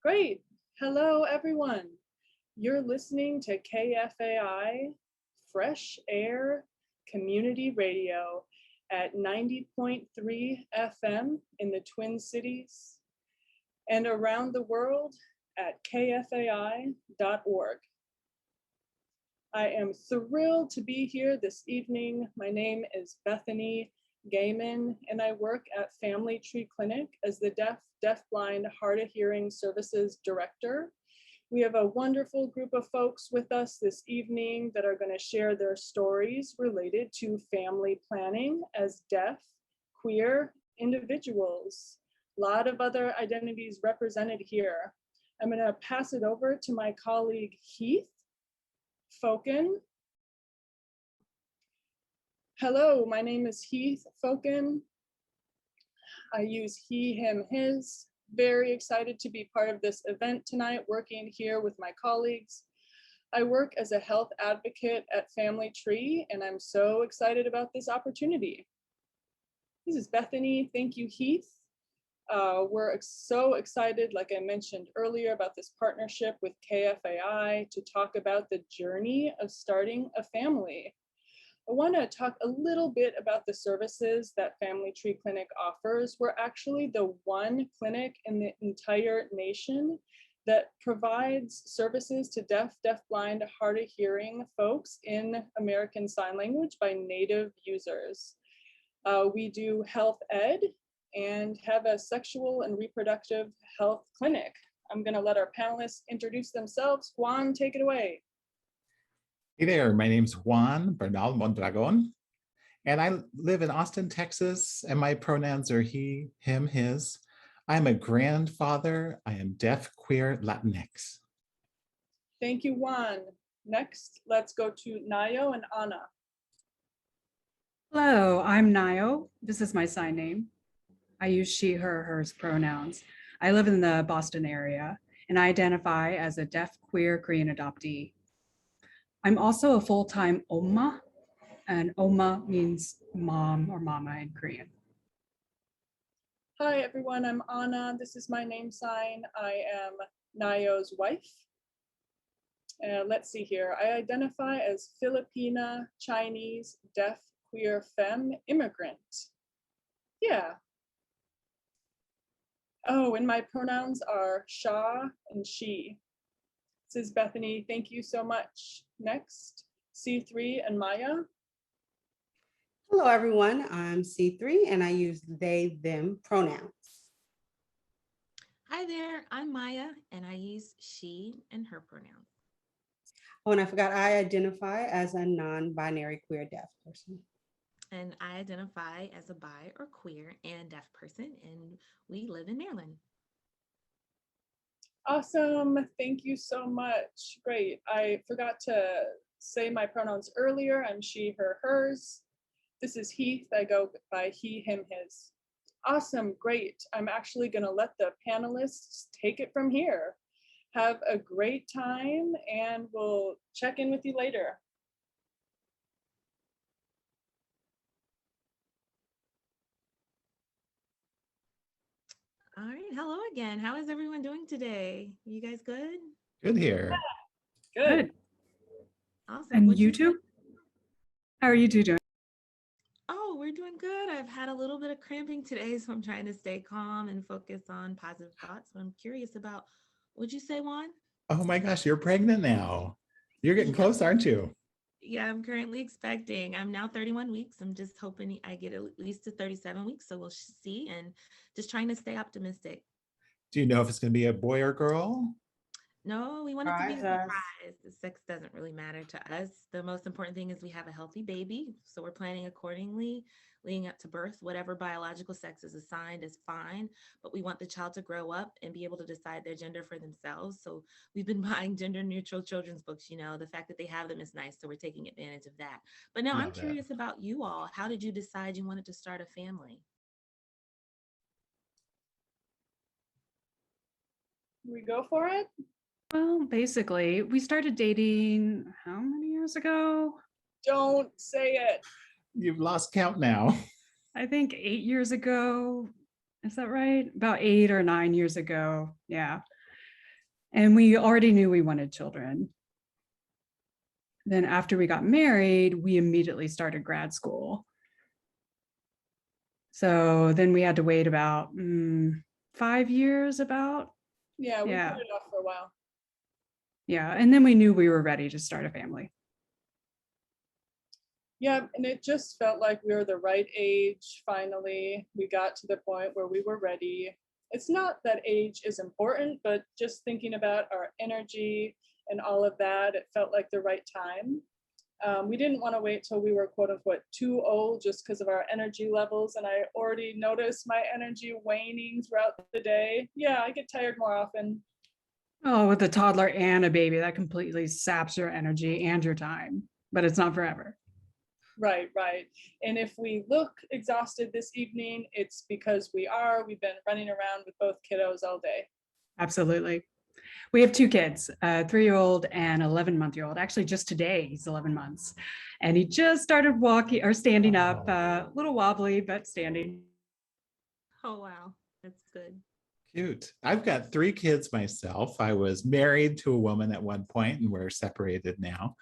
Great. Hello, everyone. You're listening to KFAI, Fresh Air Community Radio at 90.3 FM in the Twin Cities and around the world at kfai.org. I am thrilled to be here this evening. My name is Bethany Gaiman, and I work at Family Tree Clinic as the Deaf-Blind Hard of Hearing Services Director. We have a wonderful group of folks with us this evening that are going to share their stories related to family planning as deaf, queer individuals. A lot of other identities represented here. I'm going to pass it over to my colleague Heath Foken. Hello, my name is Heath Foken. I use he, him, his. Very excited to be part of this event tonight, working here with my colleagues. I work as a health advocate at Family Tree, and I'm so excited about this opportunity. This is Bethany. Thank you, Heath. We're so excited, like I mentioned earlier, about this partnership with KFAI to talk about the journey of starting a family. I want to talk a little bit about the services that Family Tree Clinic offers. We're actually the one clinic in the entire nation that provides services to deaf, deafblind, hard of hearing folks in American Sign Language by native users. We do health ed and have a sexual and reproductive health clinic. I'm going to let our panelists introduce themselves. Juan, take it away. Hey there, my name's Juan Bernal Mondragon, and I live in Austin, Texas, and my pronouns are he, him, his. I'm a grandfather. I am deaf, queer, Latinx. Thank you, Juan. Next, let's go to Nayo and Anna. Hello, I'm Nayo. This is my sign name. I use she, her, hers pronouns. I live in the Boston area, and I identify as a deaf, queer, Korean adoptee. I'm also a full-time Oma, and Oma means mom or mama in Korean. Hi, everyone. I'm Anna. This is my name sign. I am Nayo's wife. Let's see here. I identify as Filipina, Chinese, deaf, queer, femme, immigrant. Yeah. Oh, and my pronouns are Sha and she. This is Bethany. Thank you so much. Next, C3 and Maya. Hello, everyone. I'm C3 and I use they, them pronouns. Hi there, I'm Maya and I use she and her pronouns. Oh, and I forgot, I identify as a non-binary queer deaf person. And I identify as a bi or queer and deaf person, and we live in Maryland. Awesome. Thank you so much. Great. I forgot to say my pronouns earlier. I'm she, her, hers. This is Heath. I go by he, him, his. Awesome. Great. I'm actually going to let the panelists take it from here. Have a great time, and we'll check in with you later. All right, hello again. How is everyone doing today? You guys good? Good here. Good. Awesome. And you two? How are you two doing? Oh, we're doing good. I've had a little bit of cramping today, so I'm trying to stay calm and focus on positive thoughts. But I'm curious about, what'd you say, Juan? Oh my gosh, you're pregnant now. You're getting close, aren't you? Yeah, I'm currently expecting. I'm now 31 weeks. I'm just hoping I get at least to 37 weeks, so we'll see, and just trying to stay optimistic. Do you know if it's going to be a boy or girl? No, we want it to be a surprise. The sex doesn't really matter to us. The most important thing is we have a healthy baby, so we're planning accordingly, leading up to birth. Whatever biological sex is assigned is fine, but we want the child to grow up and be able to decide their gender for themselves. So we've been buying gender neutral children's books. You know, the fact that they have them is nice, so we're taking advantage of that. But now I'm curious about you all. How did you decide you wanted to start a family? We go for it? Well, basically, we started dating how many years ago? Don't say it. You've lost count now. I think 8 years ago. Is that right? About 8 or 9 years ago. Yeah. And we already knew we wanted children. Then after we got married, we immediately started grad school. So then we had to wait about 5 years about. Yeah, we Yeah. put it off for a while. Yeah. And then we knew we were ready to start a family. Yeah, and it just felt like we were the right age. Finally, we got to the point where we were ready. It's not that age is important, but just thinking about our energy and all of that, it felt like the right time. We didn't want to wait till we were quote unquote too old just because of our energy levels. And I already noticed my energy waning throughout the day. Yeah, I get tired more often. Oh, with a toddler and a baby, that completely saps your energy and your time, but it's not forever. Right, right. And if we look exhausted this evening, it's because we are. We've been running around with both kiddos all day. Absolutely. We have 2 kids, a 3-year-old and 11-month-old. Actually, just today, he's 11 months. And he just started walking or standing up, a little wobbly, but standing. Oh, wow. That's good. Cute. I've got 3 kids myself. I was married to a woman at one point and we're separated now.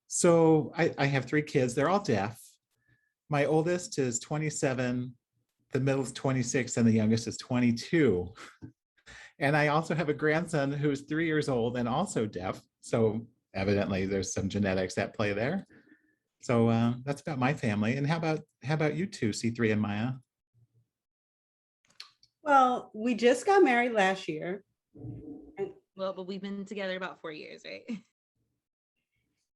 So I have 3 kids. They're all deaf. My oldest is 27, the middle is 26, and the youngest is 22. And I also have a grandson who's 3 years old and also deaf. So evidently there's some genetics at play there. So that's about my family. And how about you two, C3 and Maya? Well, we just got married last year. Well, but we've been together about 4 years, right?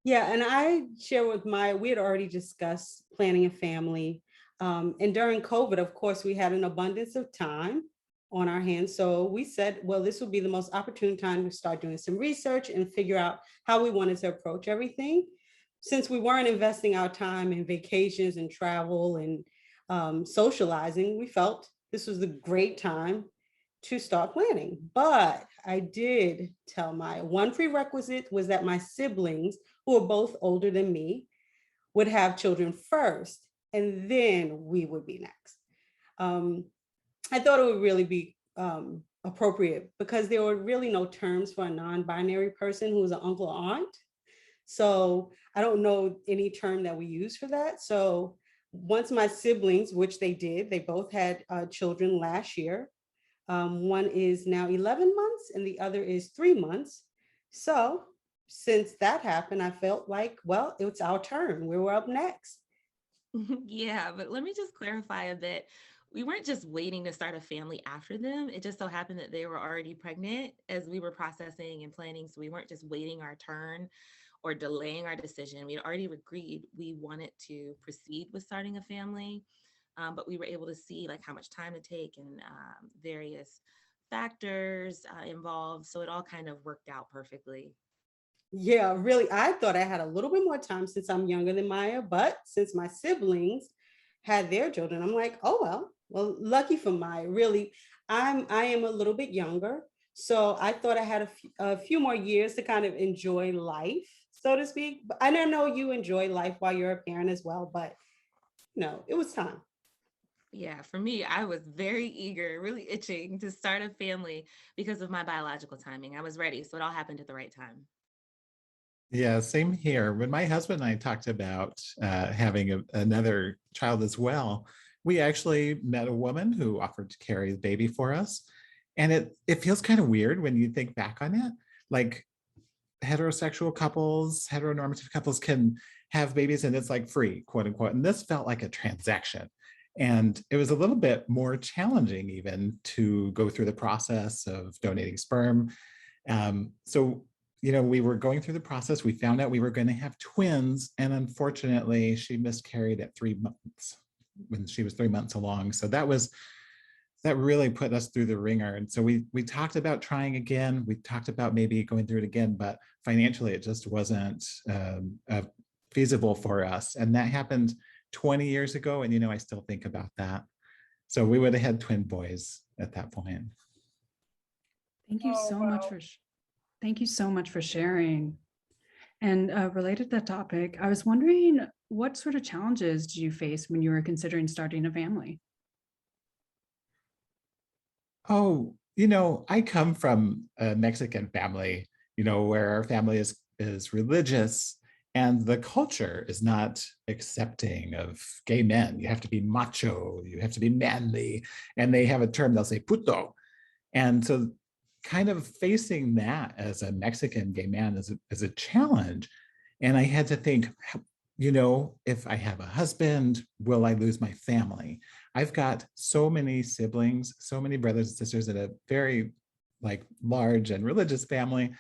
Yeah, and I share with Maya, we had already discussed planning a family. And during COVID, of course, we had an abundance of time on our hands. So we said, well, this would be the most opportune time to start doing some research and figure out how we wanted to approach everything. Since we weren't investing our time in vacations and travel and socializing, we felt this was the great time to start planning. But I did tell my one prerequisite was that my siblings, who are both older than me, would have children first, and then we would be next. I thought it would really be appropriate because there were really no terms for a non-binary person who was an uncle or aunt. So I don't know any term that we use for that. So once my siblings, which they did, they both had children last year. One is now 11 months and the other is 3 months. So since that happened, I felt like, well, it's our turn. We were up next. Yeah, but let me just clarify a bit. We weren't just waiting to start a family after them. It just so happened that they were already pregnant as we were processing and planning. So we weren't just waiting our turn or delaying our decision. We had already agreed we wanted to proceed with starting a family, but we were able to see like how much time to take and various factors involved. So it all kind of worked out perfectly. Yeah, really. I thought I had a little bit more time since I'm younger than Maya, but since my siblings had their children, I'm like, oh, well, lucky for Maya. Really, I am a little bit younger. So I thought I had a few more years to kind of enjoy life, so to speak. But I don't know you enjoy life while you're a parent as well, but no, it was time. Yeah, for me, I was very eager, really itching to start a family because of my biological timing. I was ready. So it all happened at the right time. Yeah, same here. When my husband and I talked about having another child as well, we actually met a woman who offered to carry the baby for us. And it feels kind of weird when you think back on it. Like heterosexual couples, heteronormative couples can have babies and it's like free, quote unquote. And this felt like a transaction. And it was a little bit more challenging even to go through the process of donating sperm. So we were going through the process. We found out we were going to have twins. And unfortunately, she miscarried at 3 months when she was 3 months along. So that really put us through the ringer. And so we talked about trying again. We talked about maybe going through it again, but financially it just wasn't feasible for us. And that happened 20 years ago. And, I still think about that. So we would have had twin boys at that point. Thank you so much Thank you so much for sharing. And related to that topic, I was wondering, what sort of challenges did you face when you were considering starting a family? Oh, I come from a Mexican family, where our family is religious and the culture is not accepting of gay men. You have to be macho, you have to be manly, and they have a term, they'll say puto. And so kind of facing that as a Mexican gay man is a challenge. And I had to think, if I have a husband, will I lose my family? I've got so many siblings, so many brothers and sisters in a very large and religious family.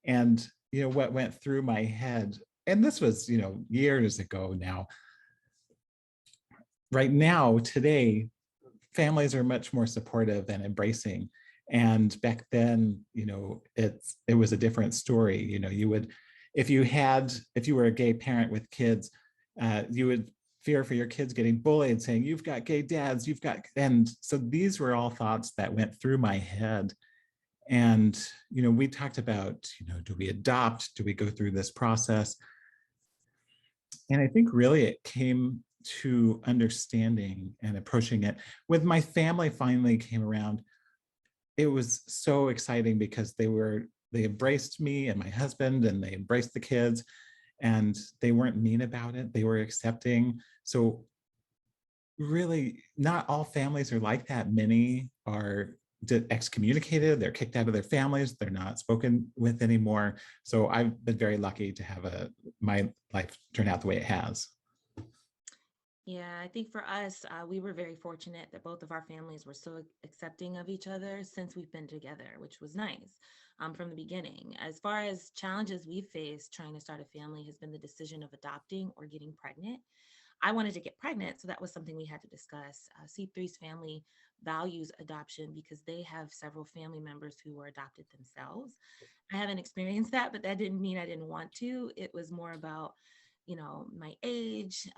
And, what went through my head, and this was, years ago now. Right now, today, families are much more supportive and embracing. And back then, it was a different story. You would, if you were a gay parent with kids, you would fear for your kids getting bullied, saying, you've got gay dads, and so these were all thoughts that went through my head. And, we talked about, do we adopt? Do we go through this process? And I think really it came to understanding and approaching it with my family finally came around. It was so exciting because they embraced me and my husband, and they embraced the kids, and they weren't mean about it. They were accepting. So really not all families are like that. Many are excommunicated, they're kicked out of their families, they're not spoken with anymore. So I've been very lucky to have my life turn out the way it has. Yeah, I think for us, we were very fortunate that both of our families were so accepting of each other since we've been together, which was nice from the beginning. As far as challenges we've faced trying to start a family has been the decision of adopting or getting pregnant. I wanted to get pregnant, so that was something we had to discuss. C3's family values adoption because they have several family members who were adopted themselves. I haven't experienced that, but that didn't mean I didn't want to. It was more about, my age,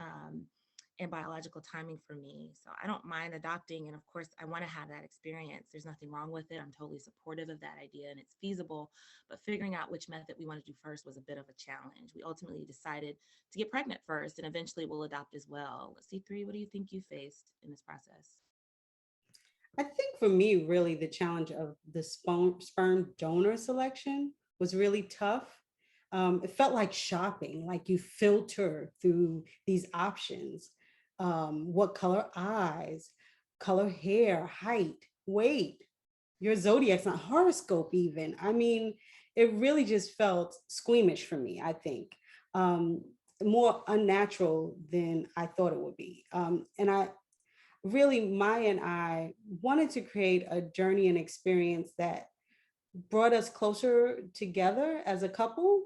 and biological timing for me. So I don't mind adopting. And of course, I want to have that experience. There's nothing wrong with it. I'm totally supportive of that idea and it's feasible. But figuring out which method we want to do first was a bit of a challenge. We ultimately decided to get pregnant first and eventually we'll adopt as well. C3, what do you think you faced in this process? I think for me, really, the challenge of the sperm donor selection was really tough. It felt like shopping, like you filter through these options. What color eyes, color hair, height, weight, your zodiac's not horoscope even. I mean, it really just felt squeamish for me, I think. More unnatural than I thought it would be. And I really, Maya and I wanted to create a journey and experience that brought us closer together as a couple.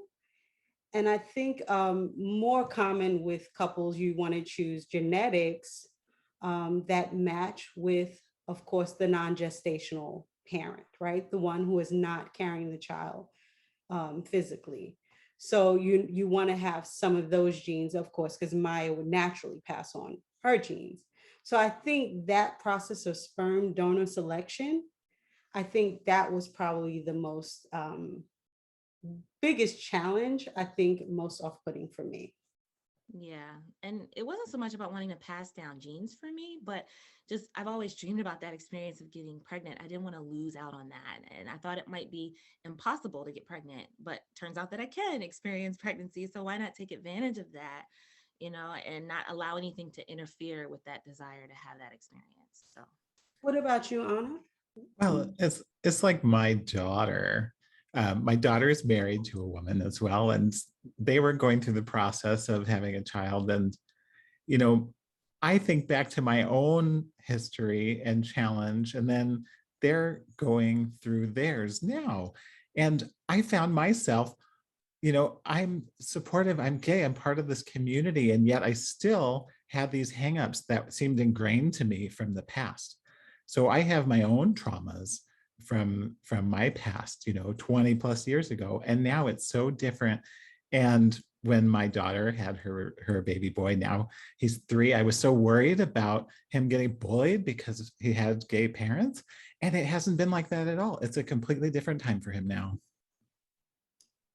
And I think more common with couples, you want to choose genetics that match with, of course, the non-gestational parent, right? The one who is not carrying the child physically. So you want to have some of those genes, of course, because Maya would naturally pass on her genes. So I think that process of sperm donor selection, I think that was probably the most biggest challenge, I think most off-putting for me. Yeah. And it wasn't so much about wanting to pass down genes for me, but just I've always dreamed about that experience of getting pregnant. I didn't want to lose out on that. And I thought it might be impossible to get pregnant, but turns out that I can experience pregnancy. So why not take advantage of that, and not allow anything to interfere with that desire to have that experience. So What about you, Anna? Well, it's like my daughter. My daughter is married to a woman as well, and they were going through the process of having a child. And you know, I think back to my own history and challenge, and then they're going through theirs now. And I found myself, I'm supportive, I'm gay, I'm part of this community, and yet I still had these hangups that seemed ingrained to me from the past. So I have my own traumas from my past, 20 plus years ago, and now it's so different. And when my daughter had her baby boy, now he's 3, I was so worried about him getting bullied because he had gay parents, and it hasn't been like that at all. It's a completely different time for him now.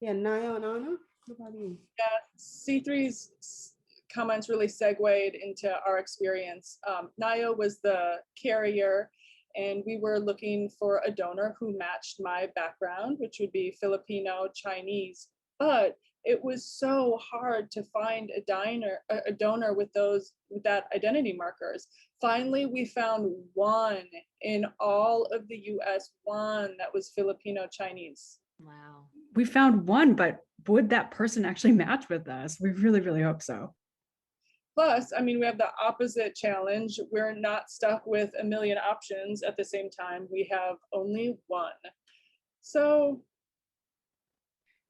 Yeah, Nayo and Anna, what about you? Yeah, C3's comments really segued into our experience. Nayo was the carrier, and we were looking for a donor who matched my background, which would be Filipino, Chinese, but it was so hard to find a donor with that identity markers. Finally, we found one in all of the US, one that was Filipino Chinese. Wow. We found one, but would that person actually match with us? We really, really hope so. Plus, I mean, we have the opposite challenge. We're not stuck with a million options at the same time. We have only one. So,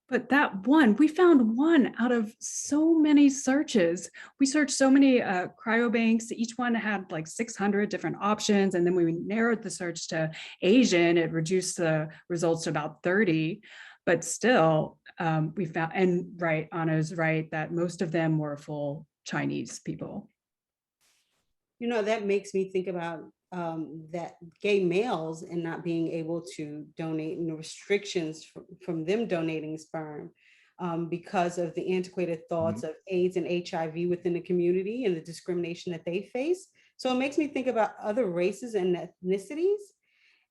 but that one, we found one out of so many searches. We searched so many cryobanks. Each one had like 600 different options. And then we narrowed the search to Asian. It reduced the results to about 30. But still, we found, and right, Anna's right, that most of them were full Chinese people. You know, that makes me think about that gay males and not being able to donate, and the restrictions from them donating sperm because of the antiquated thoughts of AIDS and HIV within the community and the discrimination that they face. So it makes me think about other races and ethnicities,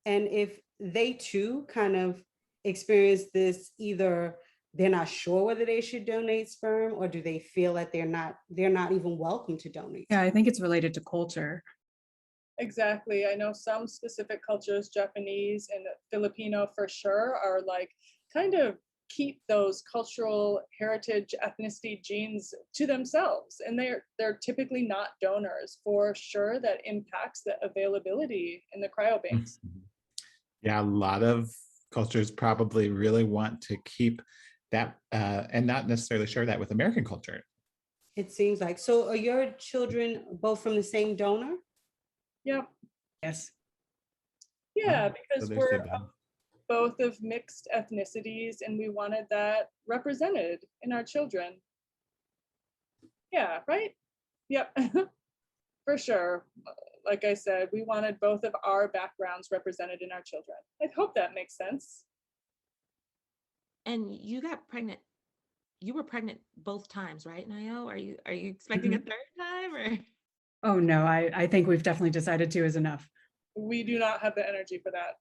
and if they too kind of experience this, either they're not sure whether they should donate sperm, or do they feel that they're not even welcome to donate? Yeah, I think it's related to culture. exactly. I know some specific cultures, Japanese and Filipino for sure, are like kind of keep those cultural heritage ethnicity genes to themselves, and they're typically not donors. For sure, that impacts the availability in the cryobanks. Yeah, a lot of cultures probably really want to keep that and not necessarily share that with American culture. It seems like. So are your children both from the same donor? Yep. Yes. Yeah, So because there's we're good then. both of mixed ethnicities, and we wanted that represented in our children. Yeah, right? Yep. For sure. Like I said, we wanted both of our backgrounds represented in our children. I hope that makes sense. And you got pregnant. You were pregnant both times, right, Nayo? Are you expecting a third time, or? Oh no, I think we've definitely decided 2 is enough. We do not have the energy for that.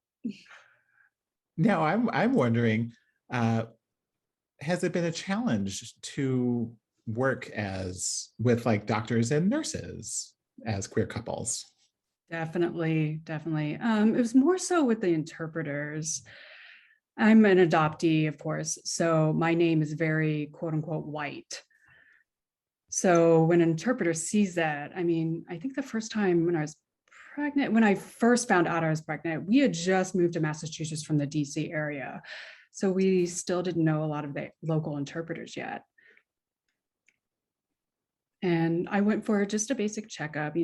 Now I'm wondering, has it been a challenge to work with like doctors and nurses as queer couples? Definitely. It was more so with the interpreters. I'm an adoptee, of course, so my name is very quote unquote white. So when an interpreter sees that, I mean, I think the first time when I first found out I was pregnant, we had just moved to Massachusetts from the DC area. So we still didn't know a lot of the local interpreters yet. And I went for just a basic checkup,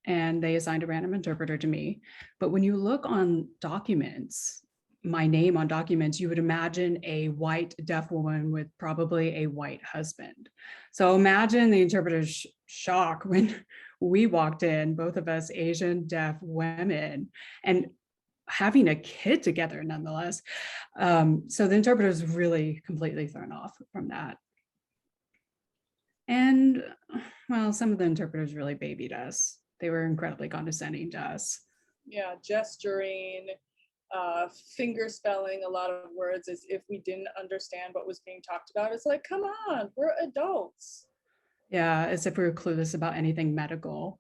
and they assigned a random interpreter to me. But when you look on documents, my name on documents, you would imagine a white deaf woman with probably a white husband. So imagine the interpreter's shock when we walked in, both of us Asian deaf women, and having a kid together nonetheless. So the interpreter was really completely thrown off from that. And well, some of the interpreters really babied us. They were incredibly condescending to us. Yeah, gesturing, finger spelling a lot of words as if we didn't understand what was being talked about. It's like, come on, we're adults. Yeah, as if we were clueless about anything medical.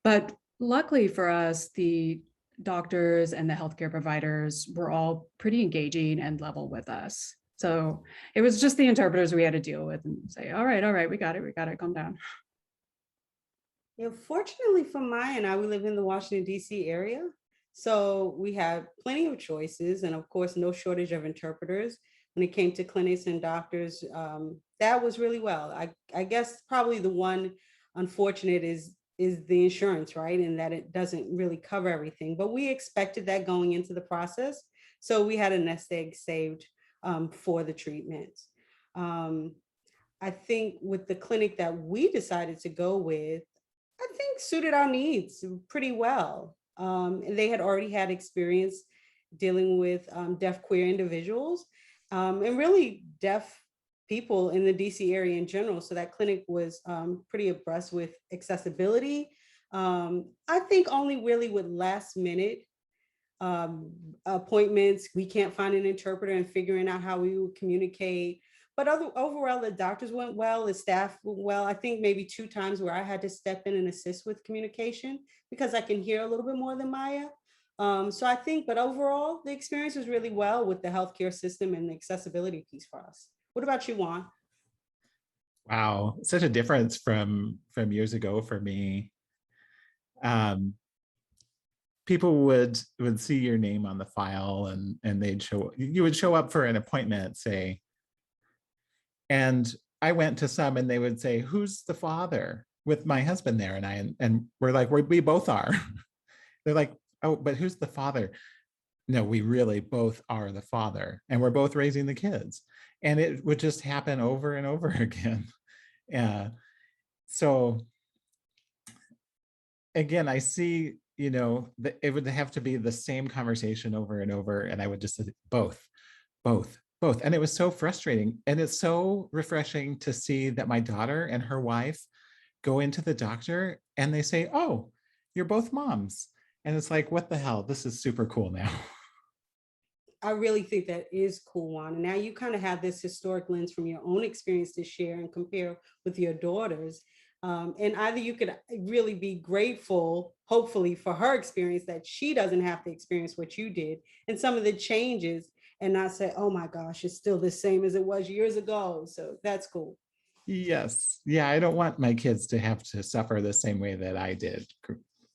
But luckily for us, the doctors and the healthcare providers were all pretty engaging and level with us. So it was just the interpreters we had to deal with and say, all right, we got it, calm down. Yeah, fortunately for Maya and I, we live in the Washington, D.C. area. So we have plenty of choices, and of course, no shortage of interpreters. When it came to clinics and doctors, that was really well. I guess probably the one unfortunate is the insurance, right? And that it doesn't really cover everything. But we expected that going into the process. So we had a nest egg saved for the treatments. I think with the clinic that we decided to go with, I think suited our needs pretty well. And they had already had experience dealing with deaf queer individuals and really deaf people in the DC area in general. So that clinic was pretty abreast with accessibility, I think only really with last minute appointments, we can't find an interpreter and figuring out how we would communicate. But overall, the doctors went well, the staff went well. I think maybe 2 times where I had to step in and assist with communication because I can hear a little bit more than Maya. So I think, but overall, the experience was really well with the healthcare system and the accessibility piece for us. What about you, Juan? Wow, such a difference from years ago for me. People would see your name on the file and you would show up for an appointment, say, and I went to some and they would say, who's the father, with my husband there, and we're like, we both are. They're like, oh, but who's the father? No, we really both are the father, and we're both raising the kids. And it would just happen over and over again. Yeah. So again, I see, it would have to be the same conversation over and over. And I would just say both. And it was so frustrating. And it's so refreshing to see that my daughter and her wife go into the doctor and they say, oh, you're both moms. And it's like, what the hell? This is super cool now. I really think that is cool, Juan. And now you kind of have this historic lens from your own experience to share and compare with your daughters. And either you could really be grateful, hopefully, for her experience that she doesn't have to experience what you did and some of the changes, and not say, oh my gosh, it's still the same as it was years ago. So that's cool. Yes. Yeah, I don't want my kids to have to suffer the same way that I did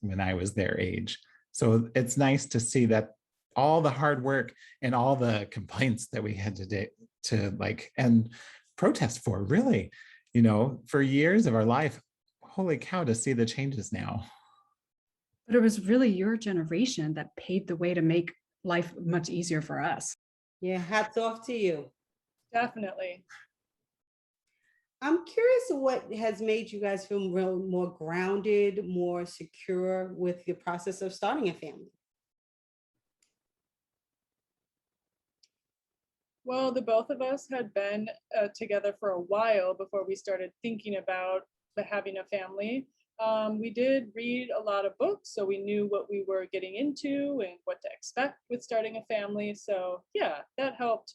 when I was their age. So it's nice to see that all the hard work and all the complaints that we had to like and protest for, really, for years of our life. Holy cow, to see the changes now. But it was really your generation that paved the way to make life much easier for us. Yeah, hats off to you. Definitely. I'm curious what has made you guys feel more grounded, more secure with the process of starting a family. Well, the both of us had been together for a while before we started thinking about having a family. We did read a lot of books, so we knew what we were getting into and what to expect with starting a family. So yeah, that helped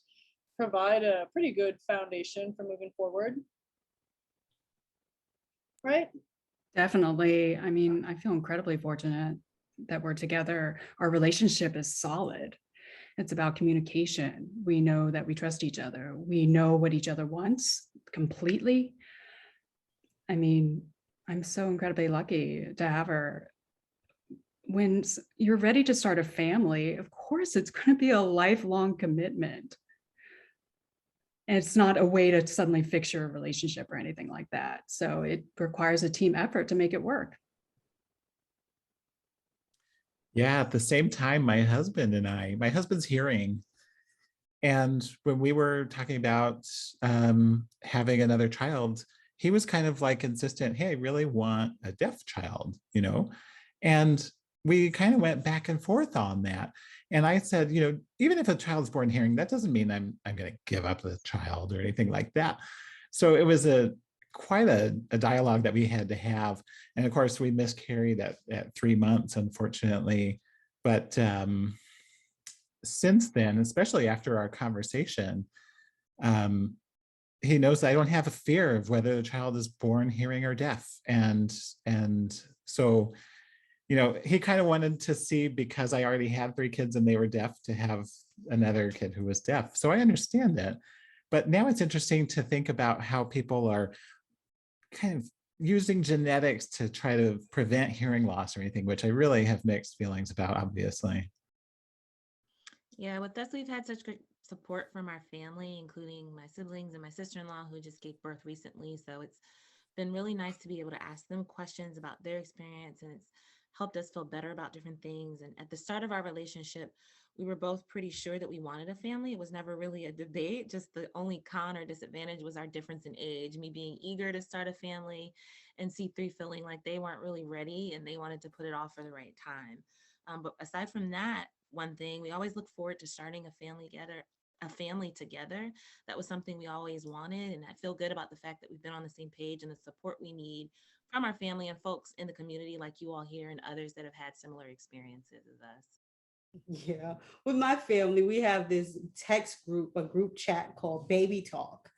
provide a pretty good foundation for moving forward. Right? Definitely. I mean, I feel incredibly fortunate that we're together. Our relationship is solid. It's about communication. We know that we trust each other. We know what each other wants completely. I mean, I'm so incredibly lucky to have her. When you're ready to start a family, of course, it's going to be a lifelong commitment. And it's not a way to suddenly fix your relationship or anything like that. So it requires a team effort to make it work. Yeah, at the same time, my husband's hearing. And when we were talking about having another child, he was kind of like insistent, hey, I really want a deaf child, And we kind of went back and forth on that. And I said, even if a child's born hearing, that doesn't mean I'm going to give up the child or anything like that. So it was quite a dialogue that we had to have. And of course, we miscarried at 3 months, unfortunately. But since then, especially after our conversation, he knows that I don't have a fear of whether the child is born hearing or deaf. And so, he kind of wanted to see, because I already had 3 kids and they were deaf, to have another kid who was deaf. So I understand it. But now it's interesting to think about how people are kind of using genetics to try to prevent hearing loss or anything, which I really have mixed feelings about, obviously. Yeah, with us, we've had such great support from our family, including my siblings and my sister-in-law who just gave birth recently. So it's been really nice to be able to ask them questions about their experience, and it's helped us feel better about different things. And at the start of our relationship, we were both pretty sure that we wanted a family. It was never really a debate. Just the only con or disadvantage was our difference in age, me being eager to start a family and C3 feeling like they weren't really ready and they wanted to put it off for the right time. But aside from that, one thing, we always look forward to starting a family together. That was something we always wanted. And I feel good about the fact that we've been on the same page and the support we need from our family and folks in the community like you all here and others that have had similar experiences as us. Yeah, with my family, we have this text group, a group chat called Baby Talk.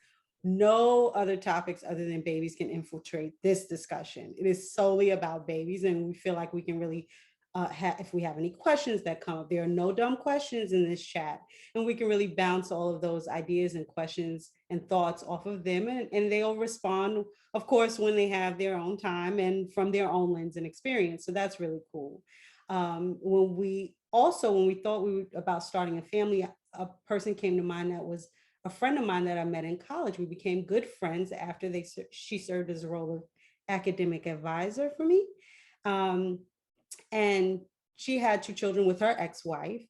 No other topics other than babies can infiltrate this discussion. It is solely about babies, and we feel like we can really, if we have any questions that come up, there are no dumb questions in this chat, and we can really bounce all of those ideas and questions and thoughts off of them, and they'll respond, of course, when they have their own time and from their own lens and experience. So that's really cool. When we thought about starting a family, a person came to mind that was a friend of mine that I met in college. We became good friends after she served as a role of academic advisor for me. And she had 2 children with her ex-wife,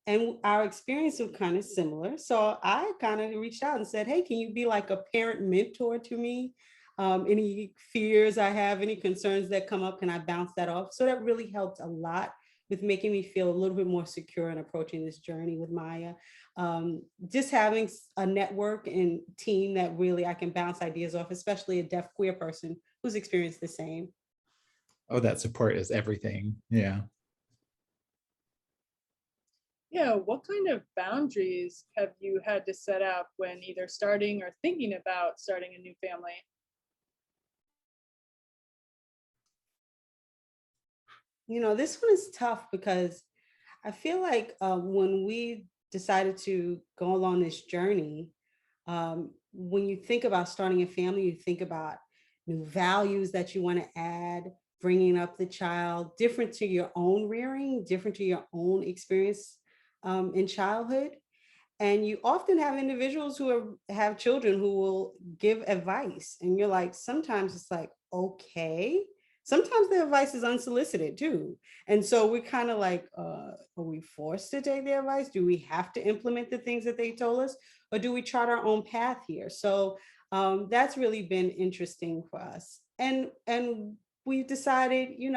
and our experience was kind of similar. So I kind of reached out and said, hey, can you be like a parent mentor to me? Any fears I have, any concerns that come up, can I bounce that off? So that really helped a lot with making me feel a little bit more secure in approaching this journey with Maya. Just having a network and team that really I can bounce ideas off, especially a deaf queer person who's experienced the same. Oh, that support is everything. Yeah. Yeah, what kind of boundaries have you had to set up when either starting or thinking about starting a new family? This one is tough because I feel like when we decided to go along this journey, when you think about starting a family, you think about new values that you want to add, bringing up the child, different to your own rearing, different to your own experience in childhood. And you often have individuals who have children who will give advice. And you're like, sometimes it's like, okay. Sometimes the advice is unsolicited too. And so we're kind of like, are we forced to take their advice? Do we have to implement the things that they told us? Or do we chart our own path here? So that's really been interesting for us. And we decided, we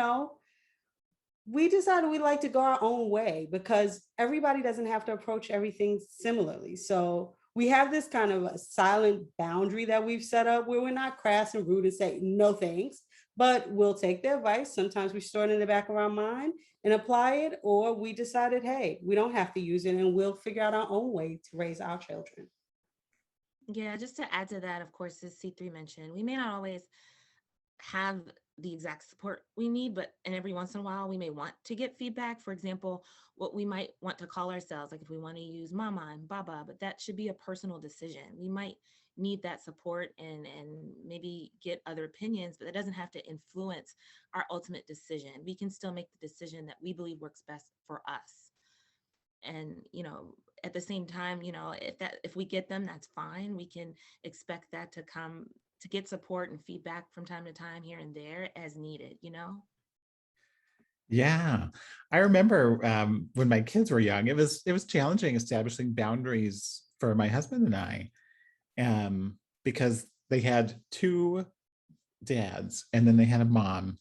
like to go our own way because everybody doesn't have to approach everything similarly. So we have this kind of a silent boundary that we've set up where we're not crass and rude and say no thanks, but we'll take the advice. Sometimes we store it in the back of our mind and apply it, or we decided, hey, we don't have to use it and we'll figure out our own way to raise our children. Yeah, just to add to that, of course, as C3 mentioned, we may not always have the exact support we need, but and every once in a while we may want to get feedback. For example, what we might want to call ourselves, like if we want to use mama and baba, but that should be a personal decision. We might need that support and maybe get other opinions, but that doesn't have to influence our ultimate decision. We can still make the decision that we believe works best for us. And at the same time, if we get them, that's fine. We can expect that to come, to get support and feedback from time to time here and there as needed, Yeah, I remember when my kids were young, it was challenging establishing boundaries for my husband and I, because they had 2 dads and then they had a mom,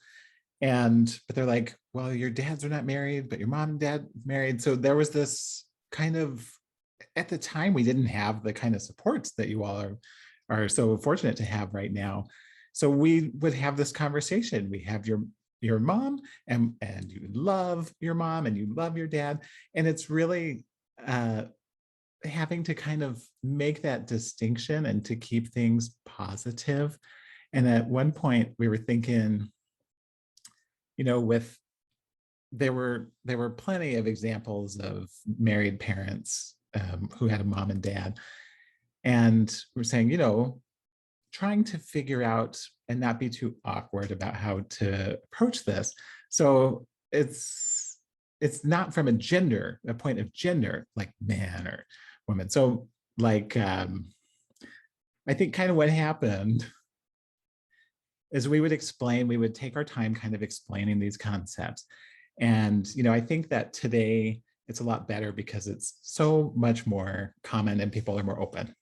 but they're like, well, your dads are not married, but your mom and dad married. So there was this kind of, at the time, we didn't have the kind of supports that you all are so fortunate to have right now. So we would have this conversation. We have your mom and you love your mom and you love your dad. And it's really having to kind of make that distinction and to keep things positive. And at one point we were thinking, there were plenty of examples of married parents who had a mom and dad. And we're saying, trying to figure out and not be too awkward about how to approach this. So it's not from a point of gender, like man or woman. So like, I think kind of what happened is we would take our time kind of explaining these concepts. And, I think that today it's a lot better because it's so much more common and people are more open.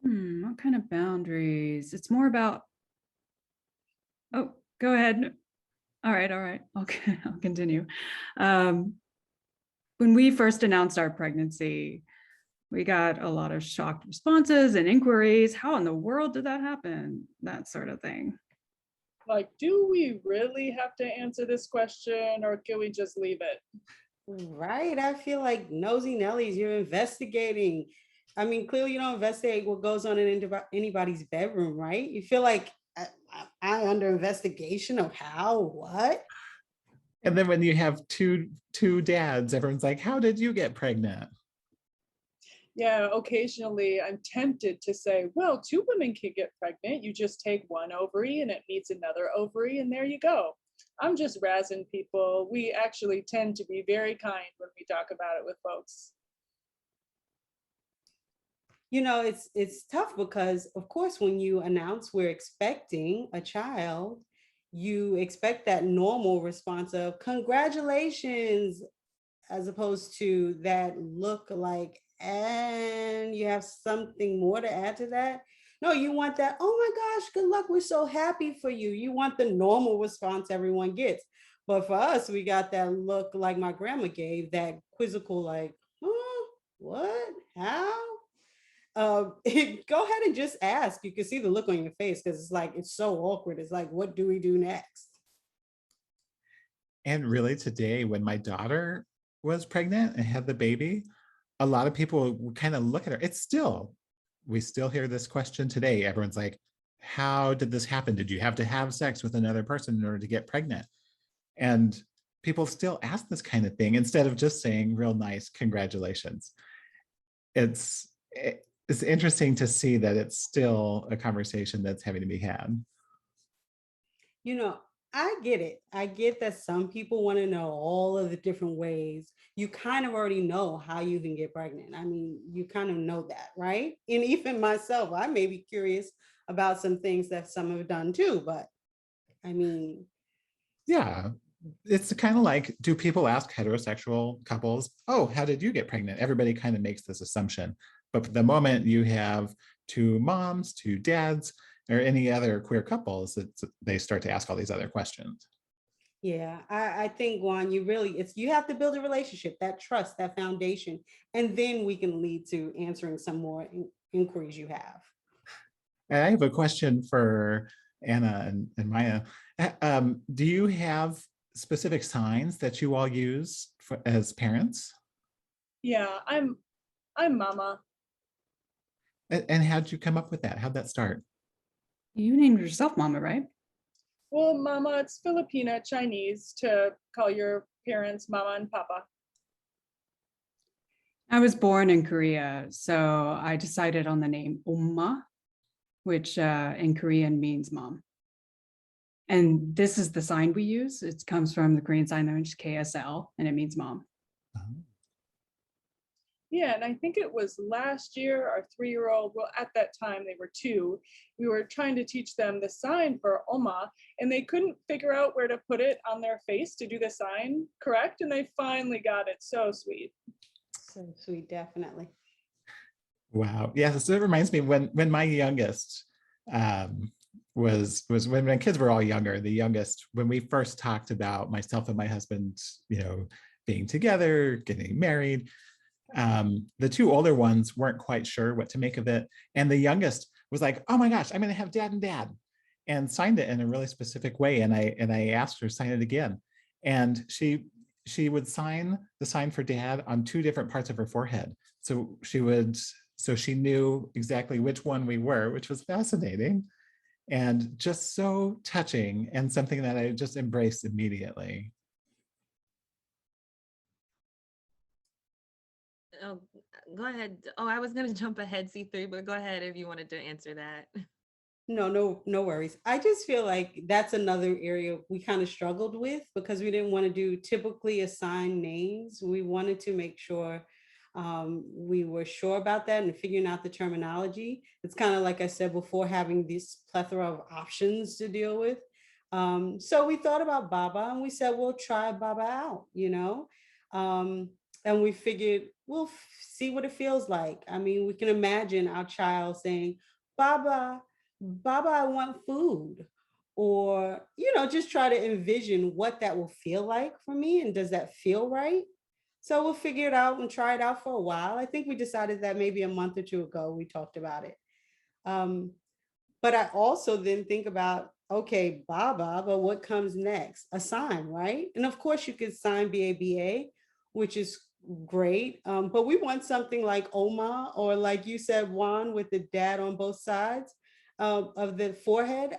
What kind of boundaries? It's more about, oh, go ahead. All right. Okay, I'll continue. When we first announced our pregnancy, we got a lot of shocked responses and inquiries. How in the world did that happen? That sort of thing. Like, do we really have to answer this question or can we just leave it? Right. I feel like nosy Nellies, you're investigating. I mean, clearly you don't investigate what goes on in anybody's bedroom, right? You feel like I under investigation of how, what? And then when you have two dads, everyone's like, how did you get pregnant? Yeah, occasionally I'm tempted to say, well, two women can get pregnant. You just take one ovary and it meets another ovary, and there you go. I'm just razzing people. We actually tend to be very kind when we talk about it with folks. You know, it's tough because of course when you announce we're expecting a child, you expect that normal response of congratulations, as opposed to that look like, and you have something more to add to that. No, you want that, oh my gosh, good luck, we're so happy for you. You want the normal response everyone gets. But for us, we got that look like my grandma gave, that quizzical, like, huh, what, how? Go ahead and just ask. You can see the look on your face because it's like, it's so awkward. It's like, what do we do next? And really today, when my daughter was pregnant and had the baby, a lot of people would kind of look at her. We still hear this question today. Everyone's like, how did this happen? Did you have to have sex with another person in order to get pregnant? And people still ask this kind of thing instead of just saying real nice congratulations. It's interesting to see that it's still a conversation that's having to be had. You know, I get it. I get that some people want to know all of the different ways. You kind of already know how you can get pregnant. I mean, you kind of know that, right? And even myself, I may be curious about some things that some have done too, but I mean, Yeah, it's kind of like, do people ask heterosexual couples, oh, how did you get pregnant? Everybody kind of makes this assumption. But the moment you have two moms, two dads, or any other queer couples, they start to ask all these other questions. yeah, I think Juan, you have to build a relationship, that trust, that foundation, and then we can lead to answering some more inquiries you have. And I have a question for Anna and Maya. Do you have specific signs that you all use as parents? Yeah, I'm mama. And how'd you come up with that? How'd that start? You named yourself Mama, right? Well, mama, it's Filipina Chinese to call your parents mama and papa. I was born in Korea, so I decided on the name Umma, which in Korean means mom. And this is the sign we use. It comes from the Korean sign language KSL, and it means mom. Yeah, and I think it was last year, our 3-year-old, well, at that time they were 2, we were trying to teach them the sign for Oma, and they couldn't figure out where to put it on their face to do the sign correct, and they finally got it. So sweet. So sweet, definitely. Wow. Yeah, so it reminds me when my youngest was when my kids were all younger, the youngest, when we first talked about myself and my husband, being together, getting married, the two older ones weren't quite sure what to make of it. And the youngest was like, oh my gosh, I'm going to have dad and dad, and signed it in a really specific way. And I asked her to sign it again. And she would sign the sign for dad on 2 different parts of her forehead. So she knew exactly which one we were, which was fascinating and just so touching, and something that I just embraced immediately. Oh, go ahead. Oh, I was going to jump ahead, C3, but go ahead if you wanted to answer that. No worries. I just feel like that's another area we kind of struggled with because we didn't want to do typically assigned names. We wanted to make sure we were sure about that and figuring out the terminology. It's kind of like I said before, having this plethora of options to deal with. So we thought about Baba and we said, we'll try Baba out, and we figured we'll see what it feels like. I mean, we can imagine our child saying, Baba, Baba, I want food. Or, just try to envision what that will feel like for me. And does that feel right? So we'll figure it out and try it out for a while. I think we decided that maybe a month or 2 ago, we talked about it. But I also then think about, okay, Baba, but what comes next? A sign, right? And of course you could sign BABA, which is great. But we want something like Oma, or like you said, Juan, with the dad on both sides of the forehead.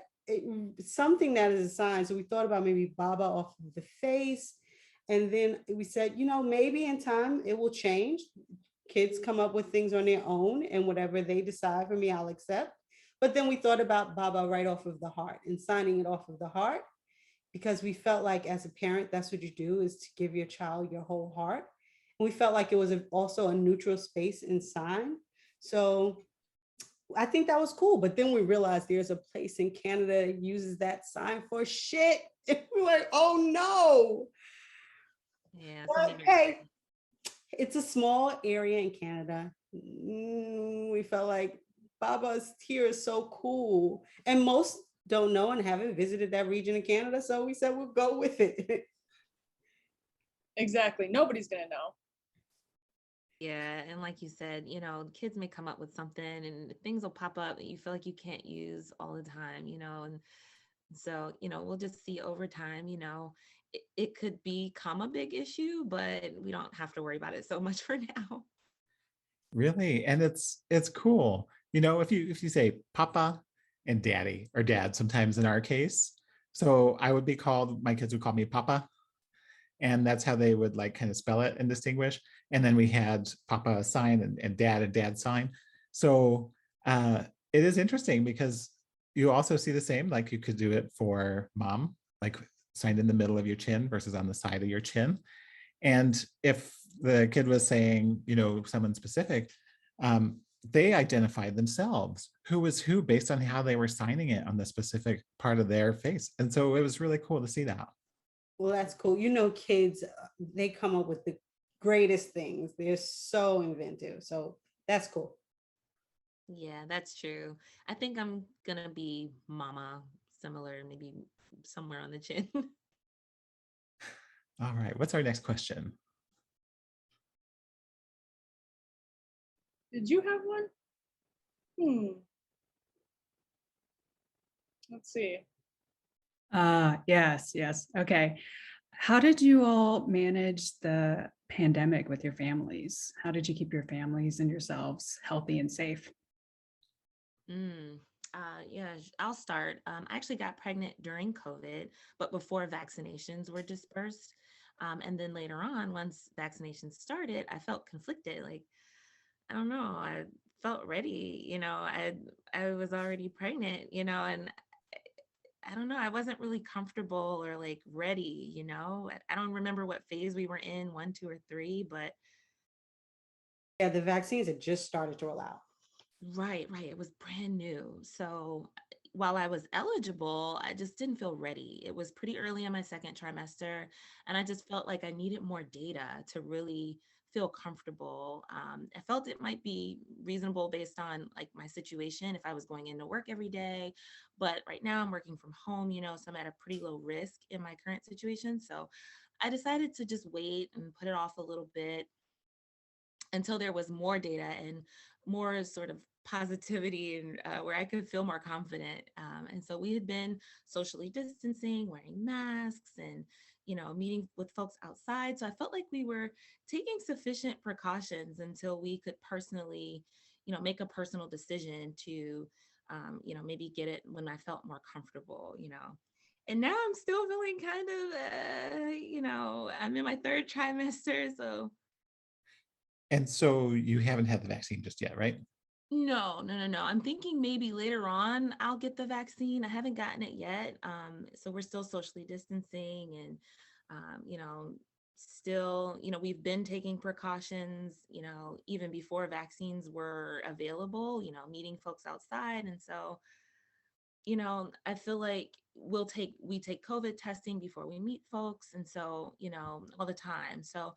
Something that is a sign. So we thought about maybe Baba off of the face. And then we said, maybe in time it will change. Kids come up with things on their own, and whatever they decide for me, I'll accept. But then we thought about Baba right off of the heart and signing it off of the heart, because we felt like as a parent, that's what you do, is to give your child your whole heart. And we felt like it was also a neutral space and sign. So I think that was cool. But then we realized there's a place in Canada that uses that sign for shit. And we're like, oh no. Yeah. But hey, it's a small area in Canada. We felt like Baba's here is so cool. And most don't know and haven't visited that region in Canada. So we said, we'll go with it. Exactly. Nobody's gonna know. Yeah, and like you said, kids may come up with something and things will pop up that you feel like you can't use all the time, and so, we'll just see over time, it could become a big issue, but we don't have to worry about it so much for now. Really, and it's cool. If you say Papa and Daddy, or Dad, sometimes in our case. So my kids would call me Papa, and that's how they would like kind of spell it and distinguish. And then we had Papa sign and Dad sign. So it is interesting because you also see the same, like you could do it for mom, like signed in the middle of your chin versus on the side of your chin. And if the kid was saying, someone specific, they identified themselves, who was who, based on how they were signing it on the specific part of their face. And so it was really cool to see that. Well, that's cool. Kids, they come up with the greatest things. They're so inventive. So that's cool. Yeah, that's true. I think I'm gonna be mama, similar, maybe somewhere on the chin. All right, what's our next question? Did you have one? Let's see. Yes. Okay. How did you all manage the pandemic with your families? How did you keep your families and yourselves healthy and safe? Yeah, I'll start. I actually got pregnant during COVID, but before vaccinations were dispersed. And then later on, once vaccinations started, I felt conflicted. Like, I don't know, I felt ready, I was already pregnant, and I don't know, I wasn't really comfortable or like ready, I don't remember what phase we were in, 1, 2, or 3, but Yeah, the vaccines had just started to roll out. right. It was brand new. So while I was eligible, I just didn't feel ready. It was pretty early in my second trimester, and I just felt like I needed more data to really feel comfortable. I felt it might be reasonable based on like my situation if I was going into work every day, but right now I'm working from home, so I'm at a pretty low risk in my current situation. So I decided to just wait and put it off a little bit until there was more data and more sort of positivity, and where I could feel more confident. And so we had been socially distancing, wearing masks, and meeting with folks outside. So I felt like we were taking sufficient precautions until we could personally, make a personal decision to, maybe get it when I felt more comfortable. And now I'm still feeling kind of, I'm in my third trimester, so. And so you haven't had the vaccine just yet, right? No. I'm thinking maybe later on I'll get the vaccine. I haven't gotten it yet. So we're still socially distancing and, still, we've been taking precautions, even before vaccines were available, meeting folks outside. And so, I feel like we take COVID testing before we meet folks. And so, all the time. So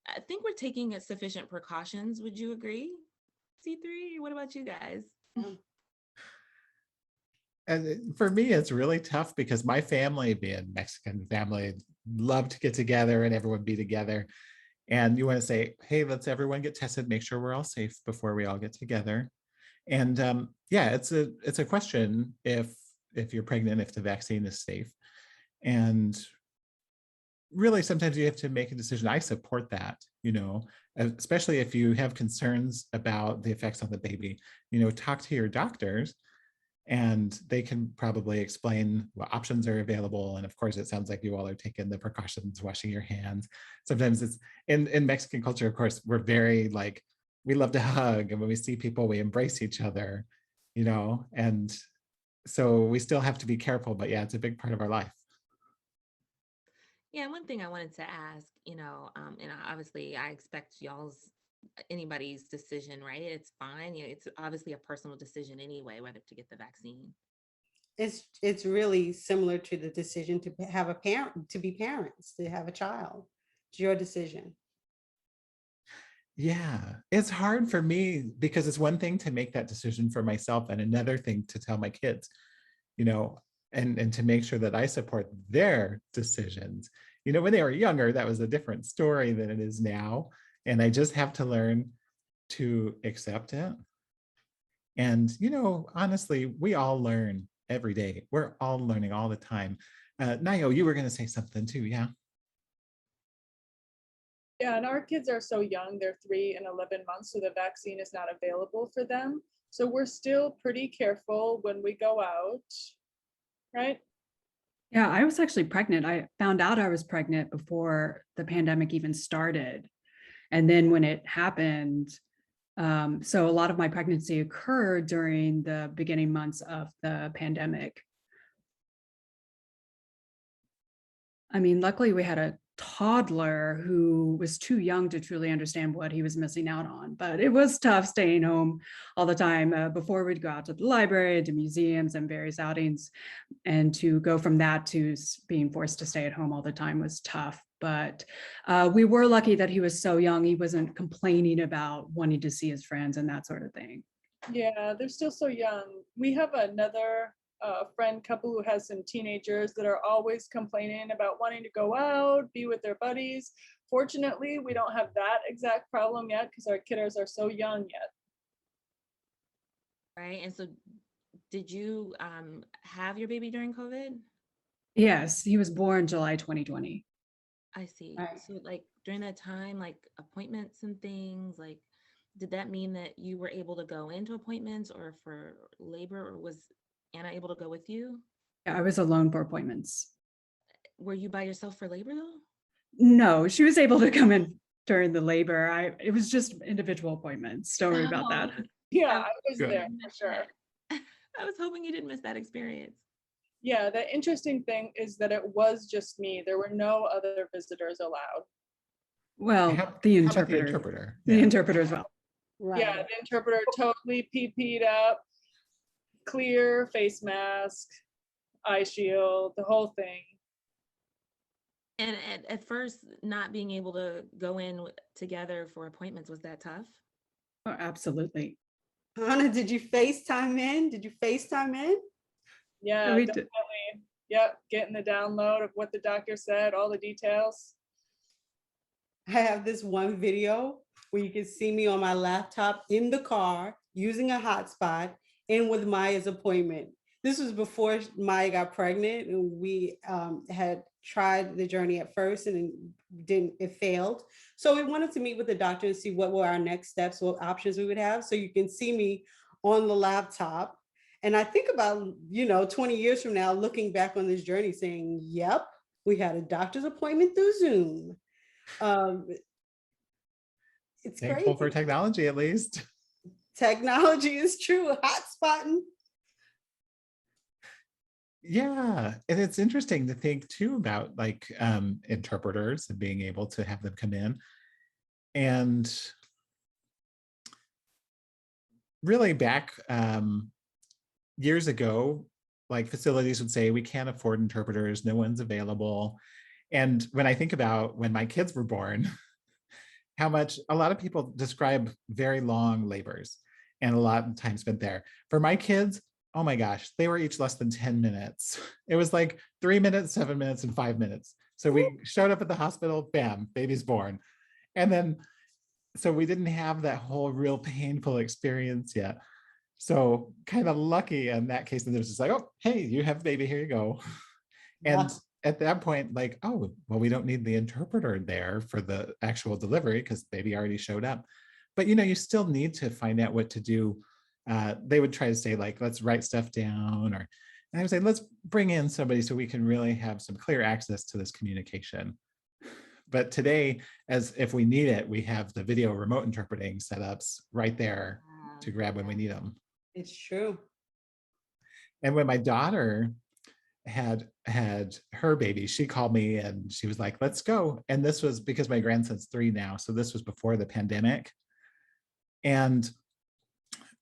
I think we're taking sufficient precautions. Would you agree? C3, what about you guys? And for me, it's really tough because my family, being Mexican family, love to get together and everyone be together. And you want to say, hey, let's everyone get tested, make sure we're all safe before we all get together. And yeah, it's a question if if you're pregnant, if the vaccine is safe. And really, sometimes you have to make a decision. I support that, especially if you have concerns about the effects on the baby, talk to your doctors and they can probably explain what options are available. And of course, it sounds like you all are taking the precautions, washing your hands. Sometimes it's in Mexican culture, of course, we're very we love to hug. And when we see people, we embrace each other, and so we still have to be careful, but yeah, it's a big part of our life. Yeah, one thing I wanted to ask, and obviously I expect anybody's decision, right? It's fine. It's obviously a personal decision anyway, whether to get the vaccine. It's really similar to the decision to have a parent, to be parents, to have a child. It's your decision. Yeah, it's hard for me because it's one thing to make that decision for myself and another thing to tell my kids, and to make sure that I support their decisions. When they were younger, that was a different story than it is now. And I just have to learn to accept it. And, honestly, we all learn every day. We're all learning all the time. Nayo, you were going to say something too, yeah? Yeah, and our kids are so young, they're 3 and 11 months, so the vaccine is not available for them. So we're still pretty careful when we go out, right? Yeah, I was actually pregnant. I found out I was pregnant before the pandemic even started. And then when it happened, so a lot of my pregnancy occurred during the beginning months of the pandemic. I mean, luckily we had a toddler who was too young to truly understand what he was missing out on, but it was tough staying home all the time before we'd go out to the library, to museums and various outings. And to go from that to being forced to stay at home all the time was tough. But we were lucky that he was so young. He wasn't complaining about wanting to see his friends and that sort of thing. Yeah, they're still so young. We have another friend couple who has some teenagers that are always complaining about wanting to go out, be with their buddies. Fortunately, we don't have that exact problem yet because our kiddos are so young yet. Right. And so did you have your baby during COVID? Yes, he was born July 2020. I see. Right. So during that time, appointments and things, did that mean that you were able to go into appointments or for labor, or was Anna able to go with you? I was alone for appointments. Were you by yourself for labor though? No, she was able to come in during the labor. It was just individual appointments. Don't worry about that. Yeah, I was Good. there for sure. I was hoping you didn't miss that experience. Yeah, the interesting thing is that it was just me. There were no other visitors allowed. Well, How about the the interpreter. interpreter? The Yeah. interpreter as well. Right. Yeah, the interpreter totally PP'd up, clear face mask, eye shield, the whole thing. And at first, not being able to go in together for appointments, was that tough? Oh, absolutely. Anna, did you FaceTime in? Yeah, we definitely. did. Yep, getting the download of what the doctor said, all the details. I have this one video where you can see me on my laptop in the car using a hotspot and with Maya's appointment. This was before Maya got pregnant, and we had tried the journey at first and it failed. So we wanted to meet with the doctor and see what were our next steps, what options we would have. So you can see me on the laptop. And I think about, 20 years from now, looking back on this journey saying, yep, we had a doctor's appointment through Zoom. It's Thankful crazy. for technology, at least. Technology is true. Hotspotting. Yeah, and it's interesting to think too about interpreters and being able to have them come in. And really back years ago, facilities would say, we can't afford interpreters, no one's available. And when I think about when my kids were born, how much a lot of people describe very long labors and a lot of time spent there. For my kids, oh my gosh, they were each less than 10 minutes. It was 3 minutes, 7 minutes, and 5 minutes. So we showed up at the hospital, bam, baby's born. And then, so we didn't have that whole real painful experience yet. So kind of lucky in that case. And there's just like, oh, hey, you have a baby, here you go. And at that point, like, oh, well, we don't need the interpreter there for the actual delivery because baby already showed up. But you still need to find out what to do. They would try to say like, let's write stuff down, and I would say, let's bring in somebody so we can really have some clear access to this communication. But today, as if we need it, we have the video remote interpreting setups right there to grab when we need them. It's true. And when my daughter had her baby, she called me and she was like, let's go. And this was because my grandson's 3 now. So this was before the pandemic. And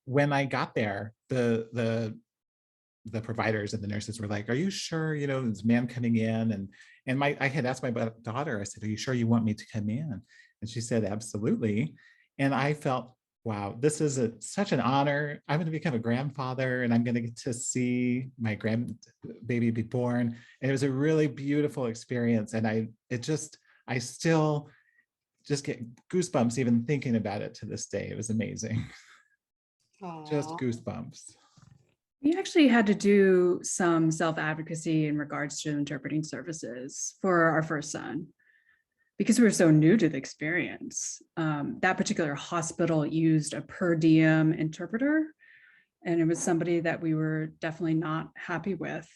when I got there, the providers and the nurses were like, are you sure, this man coming in? And I had asked my daughter, I said, are you sure you want me to come in? And she said, absolutely. And I felt, wow, this is such an honor. I'm going to become a grandfather and I'm going to get to see my grandbaby be born. And it was a really beautiful experience. And I still just get goosebumps even thinking about it to this day. It was amazing. Just goosebumps. We actually had to do some self-advocacy in regards to interpreting services for our first son because we were so new to the experience. That particular hospital used a per diem interpreter, and it was somebody that we were definitely not happy with.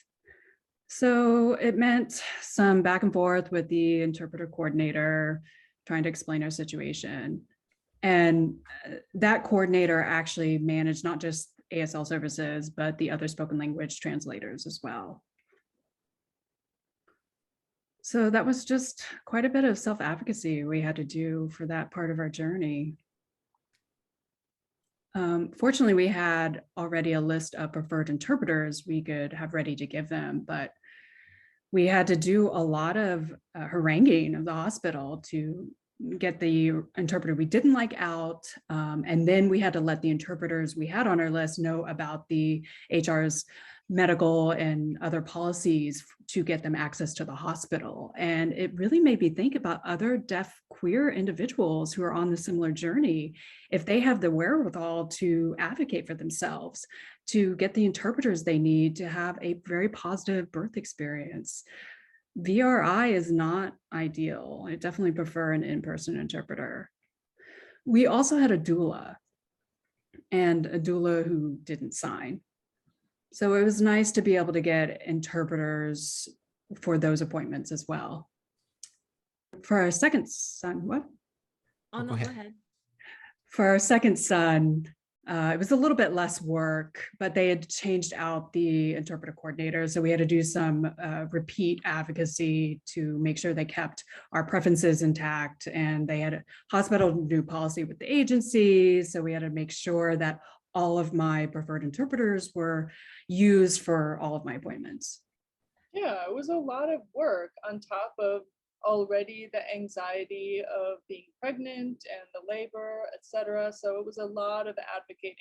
So it meant some back and forth with the interpreter coordinator, trying to explain our situation. And that coordinator actually managed not just ASL services, but the other spoken language translators as well. So that was just quite a bit of self-advocacy we had to do for that part of our journey. Fortunately, we had already a list of preferred interpreters we could have ready to give them, but we had to do a lot of haranguing of the hospital to get the interpreter we didn't like out. And then we had to let the interpreters we had on our list know about the HR's medical and other policies to get them access to the hospital. And it really made me think about other deaf queer individuals who are on the similar journey, if they have the wherewithal to advocate for themselves, to get the interpreters they need to have a very positive birth experience. VRI is not ideal. I definitely prefer an in-person interpreter. We also had a doula, and a doula who didn't sign. So it was nice to be able to get interpreters for those appointments as well. For our second son, what? Oh, no, go ahead. For our second son, it was a little bit less work, but they had changed out the interpreter coordinator. So we had to do some repeat advocacy to make sure they kept our preferences intact. And they had a hospital new policy with the agency. So we had to make sure that all of my preferred interpreters were used for all of my appointments. Yeah, it was a lot of work on top of already the anxiety of being pregnant and the labor, etc. So it was a lot of advocating.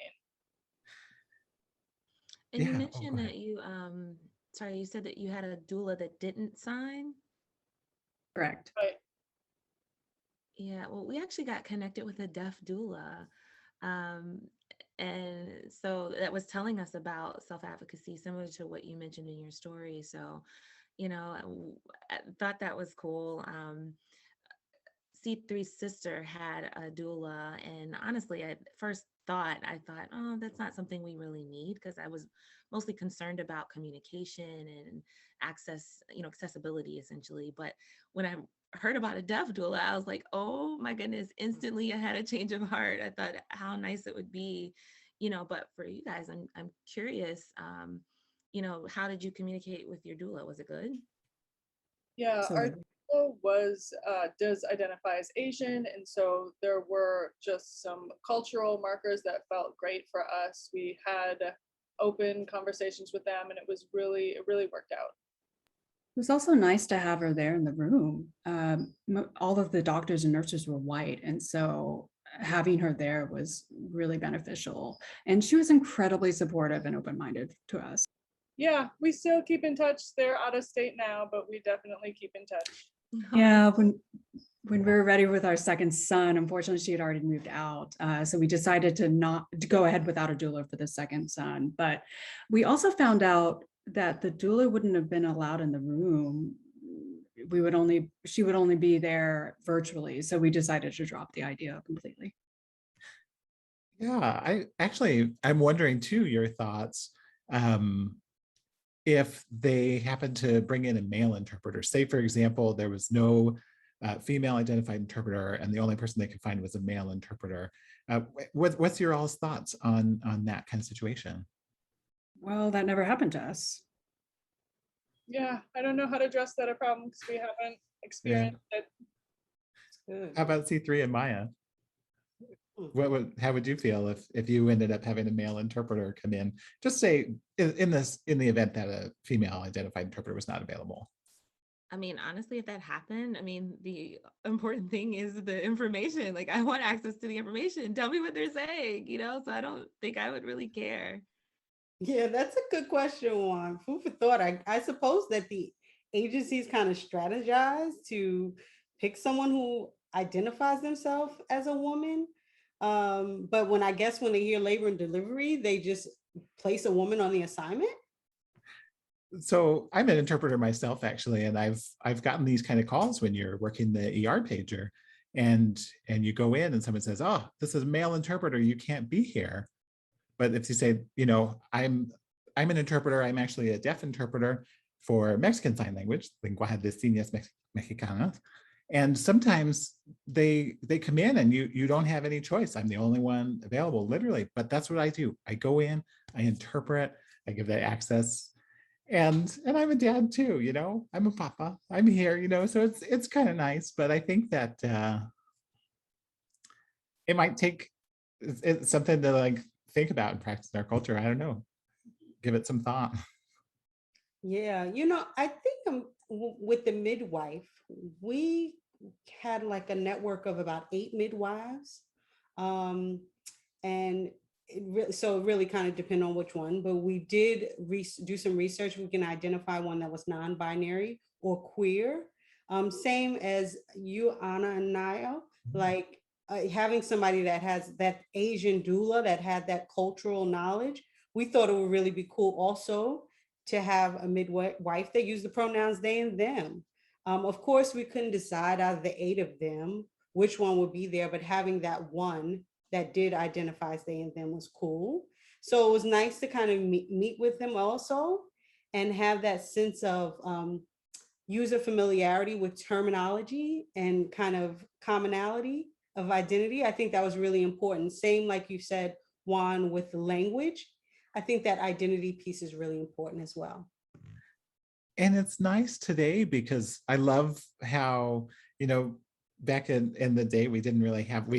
And you mentioned that you, sorry, you said that you had a doula that didn't sign? Correct. Right. Yeah, well, we actually got connected with a deaf doula. And so that was telling us about self-advocacy, similar to what you mentioned in your story. So, I thought that was cool. C3's sister had a doula, and honestly, I thought, oh, that's not something we really need, because I was mostly concerned about communication and access, accessibility essentially. But when I heard about a deaf doula, I was like, oh my goodness, instantly I had a change of heart. I thought how nice it would be, but for you guys, I'm curious, how did you communicate with your doula? Was it good? Yeah, our doula does identify as Asian, and so there were just some cultural markers that felt great for us. We had open conversations with them, and it really worked out. It was also nice to have her there in the room. All of the doctors and nurses were white, and so having her there was really beneficial. And she was incredibly supportive and open-minded to us. Yeah, we still keep in touch. They're out of state now, but we definitely keep in touch. Yeah, When we were ready with our second son, unfortunately, she had already moved out. So we decided to go ahead without a doula for the second son. But we also found out that the doula wouldn't have been allowed in the room. She would only be there virtually. So we decided to drop the idea completely. Yeah, I'm wondering too, your thoughts. If they happen to bring in a male interpreter, say for example, there was no female identified interpreter and the only person they could find was a male interpreter. What's your all's thoughts on that kind of situation? Well, that never happened to us. Yeah, I don't know how to address that problem because we haven't experienced it. Good. How about C3 and Maya? How would you feel if you ended up having a male interpreter come in? Just say in the event that a female identified interpreter was not available. I mean, honestly, if that happened, I mean, the important thing is the information. Like, I want access to the information. Tell me what they're saying, so I don't think I would really care. Yeah, that's a good question, Juan. Food for thought. I suppose that the agencies kind of strategize to pick someone who identifies themselves as a woman. But when they hear labor and delivery, they just place a woman on the assignment. So I'm an interpreter myself, actually, and I've gotten these kind of calls when you're working the ER pager, and you go in and someone says, "Oh, this is a male interpreter. You can't be here." But if you say, I'm an interpreter. I'm actually a deaf interpreter for Mexican Sign Language, lenguaje de señas mexicanas. And sometimes they come in and you don't have any choice. I'm the only one available, literally. But that's what I do. I go in, I interpret, I give that access. And I'm a dad too, I'm a papa. I'm here, so it's kind of nice. But I think that it might take it's something to think about and practice in our culture. I don't know. Give it some thought. Yeah, I think with the midwife, we had like a network of about 8 midwives. And so it really kind of depend on which one, but we did do some research. We can identify one that was non-binary or queer. Same as you, Anna and Nayo, like having somebody that has that Asian doula that had that cultural knowledge. We thought it would really be cool also to have a midwife that use the pronouns they and them. Of course, we couldn't decide out of the 8 of them which one would be there, but having that one that did identify as they and them was cool. So it was nice to kind of meet with them also and have that sense of user familiarity with terminology and kind of commonality of identity. I think that was really important. Same like you said, Juan, with the language. I think that identity piece is really important as well. And it's nice today because I love how, back in the day, we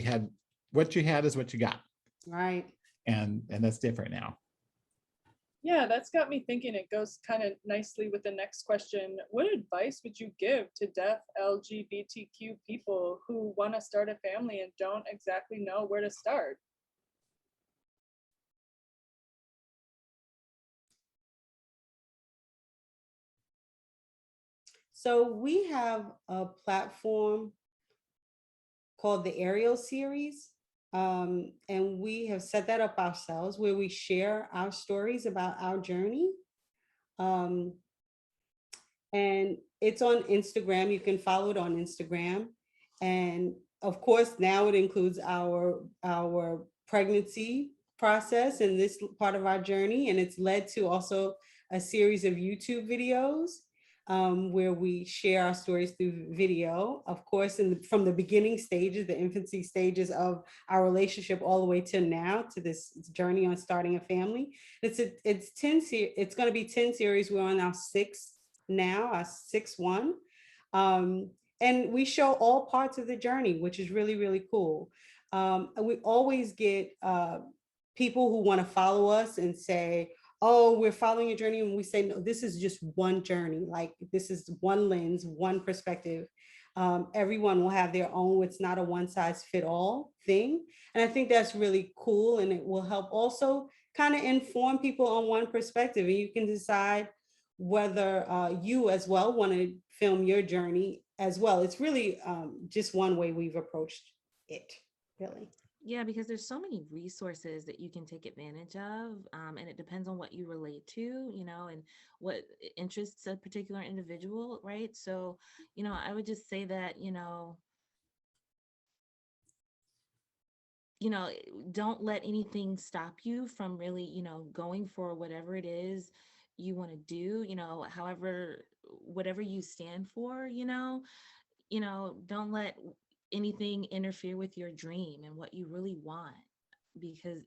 had what you had is what you got. Right. And that's different now. Yeah, that's got me thinking. It goes kind of nicely with the next question. What advice would you give to deaf LGBTQ people who want to start a family and don't exactly know where to start? So we have a platform called the Ariel series. And we have set that up ourselves where we share our stories about our journey. And it's on Instagram. You can follow it on Instagram. And of course, now it includes our pregnancy process and this part of our journey. And it's led to also a series of YouTube videos where we share our stories through video, of course, from the beginning stages, the infancy stages of our relationship all the way to now, to this journey on starting a family. It's going to be 10 series. We're on our 6th now, our 6th one. And we show all parts of the journey, which is really, really cool. We always get people who want to follow us and say, oh, we're following a journey. And we say, no, this is just one journey. Like this is one lens, one perspective. Everyone will have their own. It's not a one size fit all thing. And I think that's really cool. And it will help also kind of inform people on one perspective. And you can decide whether you as well want to film your journey as well. It's really just one way we've approached it, really. Yeah, because there's so many resources that you can take advantage of, and it depends on what you relate to, and what interests a particular individual, right? So, I would just say that, you know, don't let anything stop you from really, going for whatever it is you want to do, however, whatever you stand for, don't let anything interfere with your dream and what you really want, because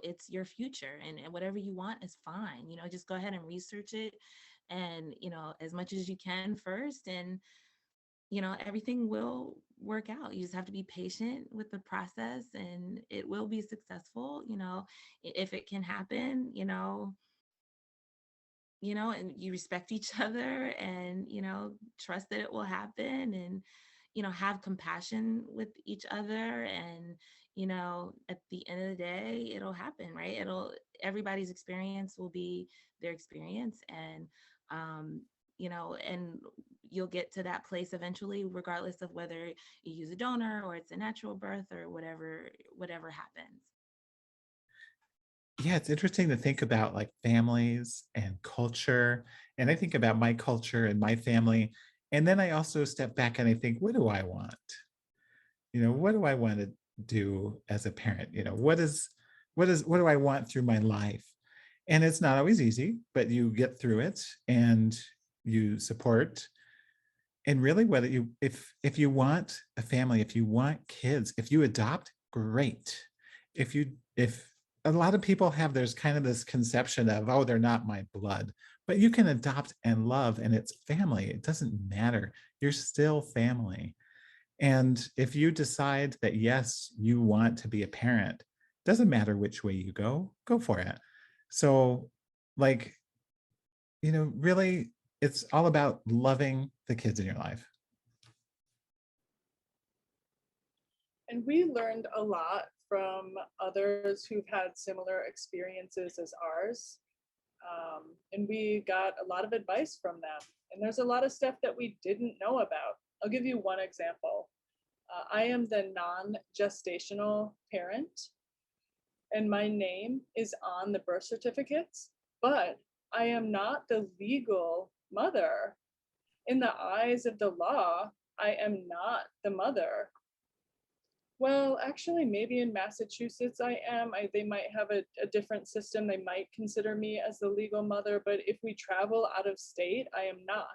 it's your future, and whatever you want is fine. Just go ahead and research it, and as much as you can first, and everything will work out. You just have to be patient with the process, and it will be successful. If it can happen, and you respect each other, and trust that it will happen, and have compassion with each other, and at the end of the day, it'll happen, right? Everybody's experience will be their experience, and and you'll get to that place eventually, regardless of whether you use a donor or it's a natural birth or whatever happens. Yeah, it's interesting to think about like families and culture. And I think about my culture and my family. And then I also step back and I think, what do I want? What do I want to do as a parent? What do I want through my life? And it's not always easy, but you get through it and you support. And really, whether if you want a family, if you want kids, if you adopt, great. If a lot of people have, there's kind of this conception of, oh, they're not my blood, but you can adopt and love, and it's family. It doesn't matter. You're still family. And if you decide that, yes, you want to be a parent, doesn't matter which way you go for it. So, like, really, it's all about loving the kids in your life. And we learned a lot from others who've had similar experiences as ours. And we got a lot of advice from them. And there's a lot of stuff that we didn't know about. I'll give you one example. I am the non-gestational parent, and my name is on the birth certificates, but I am not the legal mother. In the eyes of the law, I am not the mother. Well, actually, maybe in Massachusetts I am. They might have a different system. They might consider me as the legal mother, but if we travel out of state, I am not.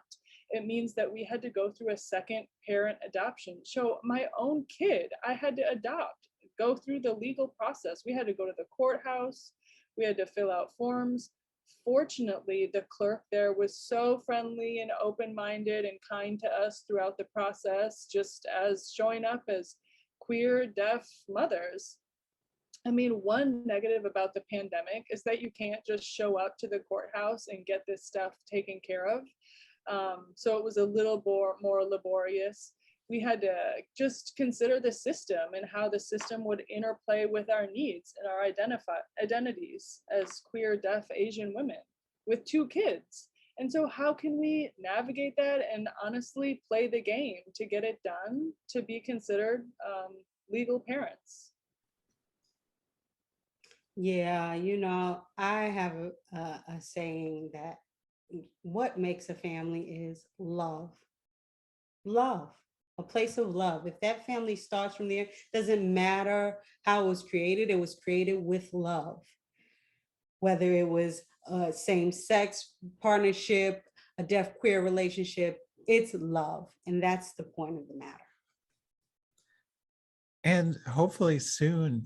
It means that we had to go through a second parent adoption. So my own kid, I had to adopt, go through the legal process. We had to go to the courthouse. We had to fill out forms. Fortunately, the clerk there was so friendly and open-minded and kind to us throughout the process, just as showing up as queer, deaf mothers. I mean, one negative about the pandemic is that you can't just show up to the courthouse and get this stuff taken care of. So it was a little more laborious. We had to just consider the system and how the system would interplay with our needs and our identities as queer, deaf, Asian women with 2 kids. And so how can we navigate that and honestly play the game to get it done, to be considered legal parents? Yeah, I have a saying that what makes a family is love. Love, a place of love. If that family starts from there, doesn't matter how it was created with love. Whether it was a same-sex partnership, a deaf queer relationship, it's love. And that's the point of the matter. And hopefully soon,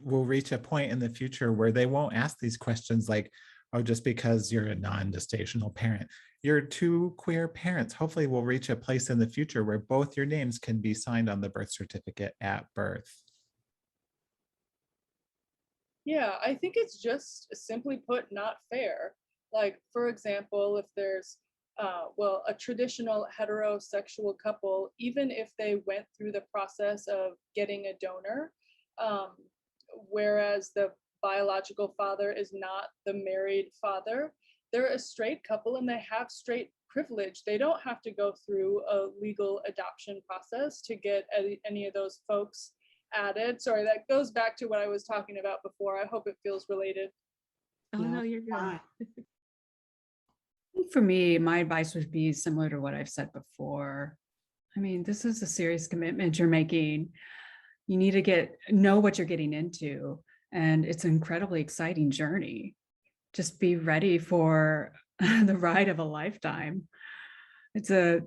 we'll reach a point in the future where they won't ask these questions like, oh, just because you're a non-gestational parent, you're 2 queer parents. Hopefully we'll reach a place in the future where both your names can be signed on the birth certificate at birth. Yeah, I think it's just simply put, not fair. Like, for example, if there's a traditional heterosexual couple, even if they went through the process of getting a donor, um, whereas the biological father is not the married father, they're a straight couple and they have straight privileged. They don't have to go through a legal adoption process to get any of those folks added. Sorry, that goes back to what I was talking about before. I hope it feels related. Oh, no, you're good. fine. For me, my advice would be similar to what I've said before. I mean, this is a serious commitment you're making. You need to know what you're getting into, and it's an incredibly exciting journey. Just be ready for the ride of a lifetime. It's a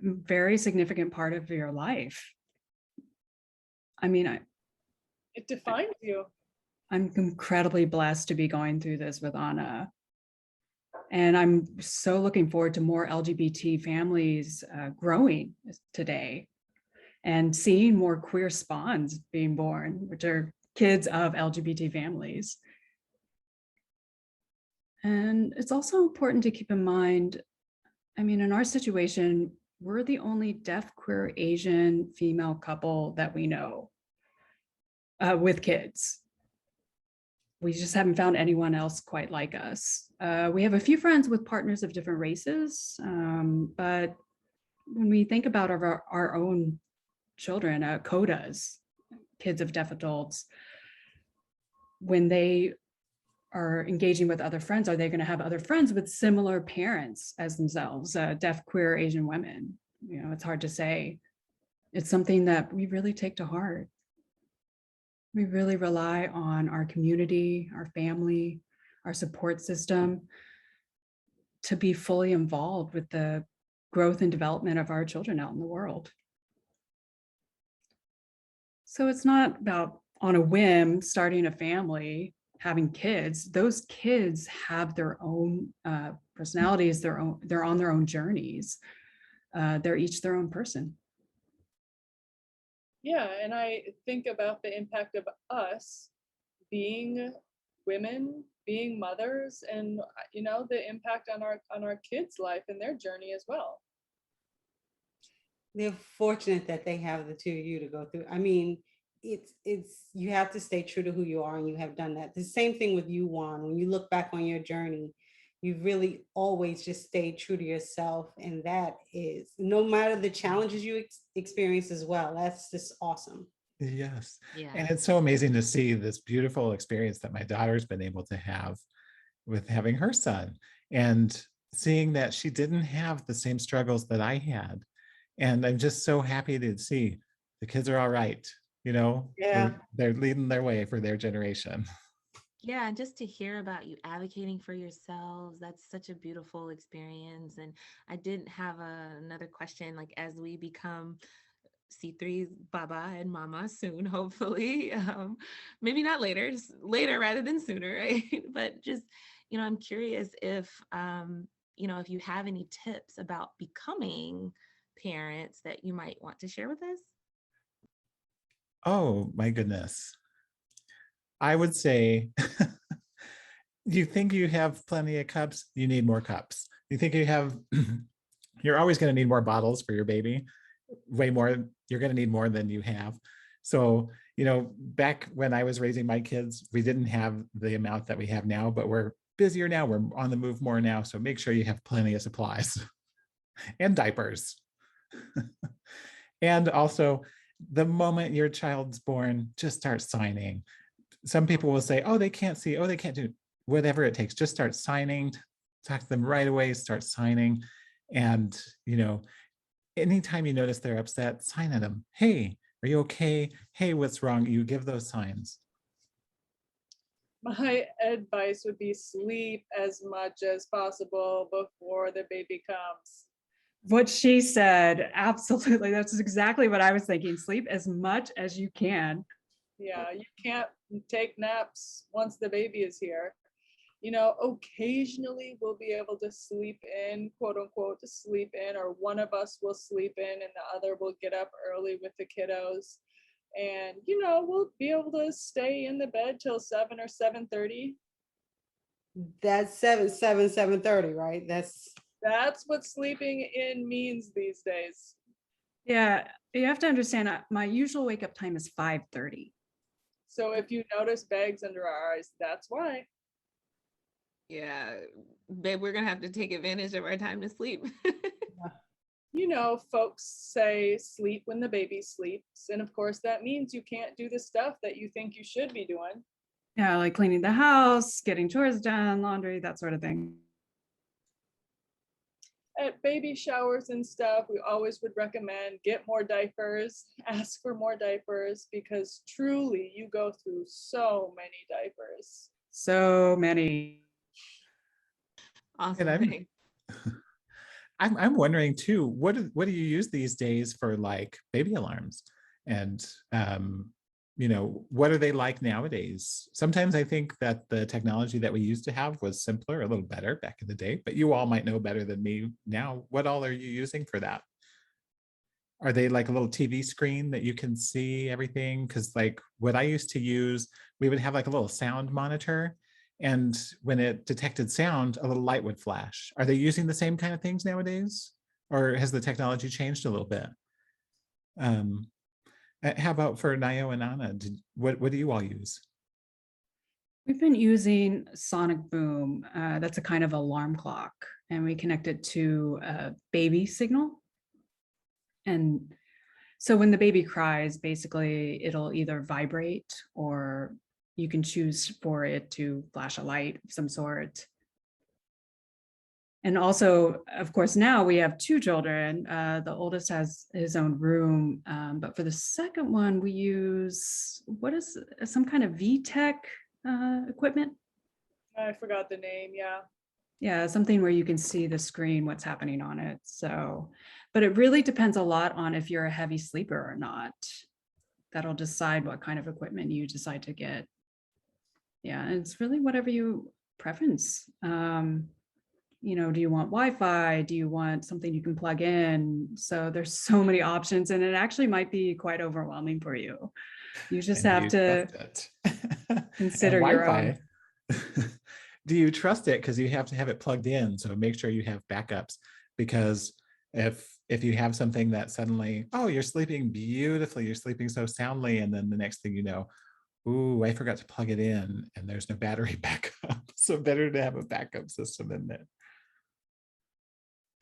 very significant part of your life. I mean, It defines you. I'm incredibly blessed to be going through this with Anna. And I'm so looking forward to more LGBT families growing today and seeing more queer spawns being born, which are kids of LGBT families. And it's also important to keep in mind, I mean, in our situation, we're the only deaf, queer, Asian female couple that we know with kids. We just haven't found anyone else quite like us. We have a few friends with partners of different races, but when we think about our own children, CODAs, kids of deaf adults, when they are engaging with other friends, are they going to have other friends with similar parents as themselves, deaf, queer, Asian women? You know, it's hard to say. It's something that we really take to heart. We really rely on our community, our family, our support system to be fully involved with the growth and development of our children out in the world. So it's not about on a whim starting a family, having kids. Those kids have their own personalities, they're on their own journeys. They're each their own person. Yeah, and I think about the impact of us being women, being mothers, and the impact on our kids' life and their journey as well. They're fortunate that they have the two of you to go through. I mean, it's you have to stay true to who you are, and you have done that. The same thing with you, Juan. When you look back on your journey, you've really always just stayed true to yourself, and that is no matter the challenges you experience as well. That's just awesome. Yes. Yeah. And it's so amazing to see this beautiful experience that my daughter's been able to have with having her son, and seeing that she didn't have the same struggles that I had. And I'm just so happy to see the kids are all right. Yeah. They're leading their way for their generation. Yeah, and just to hear about you advocating for yourselves, that's such a beautiful experience. And I did have another question, like as we become C3's Baba and Mama soon, hopefully. Maybe not later, just later rather than sooner, right? But just, I'm curious if you have any tips about becoming parents that you might want to share with us. Oh my goodness. I would say, you think you have plenty of cups, you need more cups. You think you're always going to need more bottles for your baby, way more, you're going to need more than you have. So, back when I was raising my kids, we didn't have the amount that we have now, but we're busier now, we're on the move more now. So make sure you have plenty of supplies and diapers. And also, the moment your child's born, just start signing. Some people will say, oh, they can't see, oh, they can't do whatever it takes. Just start signing, talk to them right away, start signing. And, anytime you notice they're upset, sign at them. Hey, are you okay? Hey, what's wrong? You give those signs. My advice would be sleep as much as possible before the baby comes. What she said, absolutely. That's exactly what I was thinking. Sleep as much as you can. Yeah, you can't take naps once the baby is here. Occasionally we'll be able to sleep in, quote unquote, to sleep in, or one of us will sleep in and the other will get up early with the kiddos. And, we'll be able to stay in the bed till 7 or 7:30. That's 7:30, right? That's what sleeping in means these days. Yeah, you have to understand my usual wake up time is 5:30. So if you notice bags under our eyes, that's why. Yeah, babe, we're gonna have to take advantage of our time to sleep. You know, folks say sleep when the baby sleeps. And of course, that means you can't do the stuff that you think you should be doing. Yeah, like cleaning the house, getting chores done, laundry, that sort of thing. At baby showers and stuff, we always would recommend get more diapers, ask for more diapers, because truly you go through so many diapers. So many. Awesome. And Thanks. I'm wondering too, what do you use these days for like baby alarms? And what are they like nowadays? Sometimes I think that the technology that we used to have was simpler, a little better back in the day, but you all might know better than me now. What all are you using for that? Are they like a little TV screen that you can see everything? Because like what I used to use, we would have like a little sound monitor, and when it detected sound, a little light would flash. Are they using the same kind of things nowadays? Or has the technology changed a little bit? How about for Nayo and Anna? What do you all use? We've been using Sonic Boom. That's a kind of alarm clock, and we connect it to a baby signal. And so when the baby cries, basically it'll either vibrate or you can choose for it to flash a light of some sort. And also, of course, now we have two children. The oldest has his own room, but for the second one, we use, what is some kind of VTech equipment? I forgot the name, yeah. Yeah, something where you can see the screen, what's happening on it. So, but it really depends a lot on if you're a heavy sleeper or not. That'll decide what kind of equipment you decide to get. Yeah, and it's really whatever you preference. Do you want Wi-Fi? Do you want something you can plug in? So there's so many options, and it actually might be quite overwhelming for you. You just And do have you to trust it? consider And your own. Wi-Fi. Do you trust it? Because you have to have it plugged in. So make sure you have backups, because if you have something that suddenly, oh, you're sleeping beautifully, you're sleeping so soundly, and then the next thing you know, ooh, I forgot to plug it in and there's no battery backup. So better to have a backup system in there.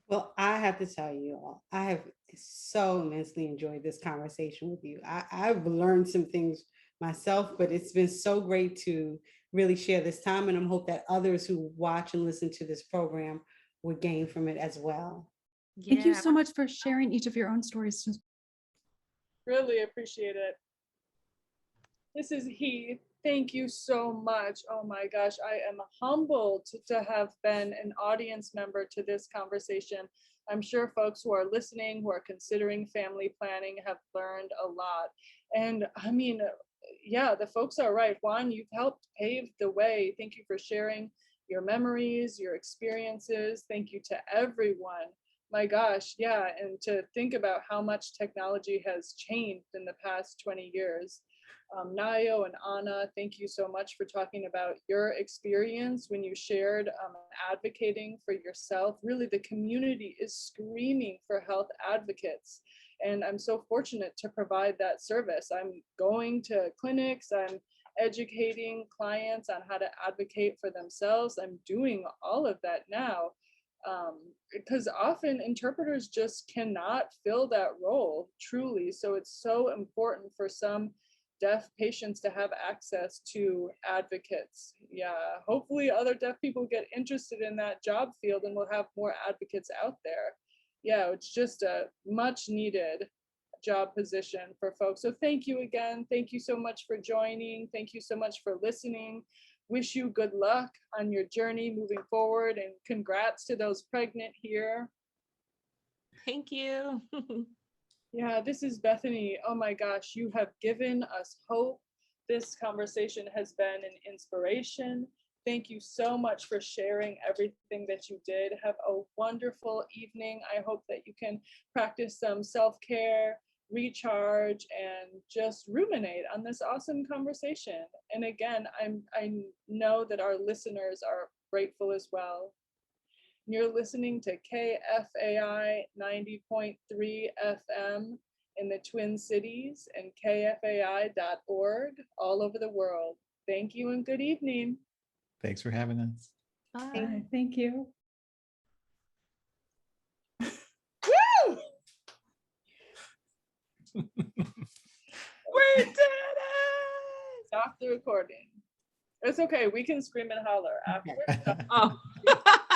Well, I have to tell you all, I have so immensely enjoyed this conversation with you. I've learned some things myself, but it's been so great to really share this time. And I hope that others who watch and listen to this program would gain from it as well. Thank you Yeah, so much for sharing each of your own stories. Really appreciate it. This is Heath. Thank you so much. Oh my gosh, I am humbled to have been an audience member to this conversation. I'm sure folks who are listening, who are considering family planning, have learned a lot. And I mean, yeah, the folks are right. Juan, you've helped pave the way. Thank you for sharing your memories, your experiences. Thank you to everyone. My gosh, yeah. And to think about how much technology has changed in the past 20 years. Nayo and Anna, thank you so much for talking about your experience when you shared advocating for yourself. Really, the community is screaming for health advocates. And I'm so fortunate to provide that service. I'm going to clinics, I'm educating clients on how to advocate for themselves. I'm doing all of that now. Because often interpreters just cannot fill that role truly. So it's so important for some deaf patients to have access to advocates. Yeah, hopefully other deaf people get interested in that job field and we'll have more advocates out there. Yeah, it's just a much needed job position for folks. So thank you again. Thank you so much for joining. Thank you so much for listening. Wish you good luck on your journey moving forward, and congrats to those pregnant here. thank you. Yeah, this is Bethany. Oh my gosh, you have given us hope. This conversation has been an inspiration. Thank you so much for sharing everything that you did. Have a wonderful evening. I hope that you can practice some self-care, recharge, and just ruminate on this awesome conversation. And again, I know that our listeners are grateful as well. You're listening to KFAI 90.3 FM in the Twin Cities and KFAI.org all over the world. Thank you and good evening. Thanks for having us. Bye. Thank you. Woo! We did it! Stop the recording. It's okay. We can scream and holler afterwards. Oh.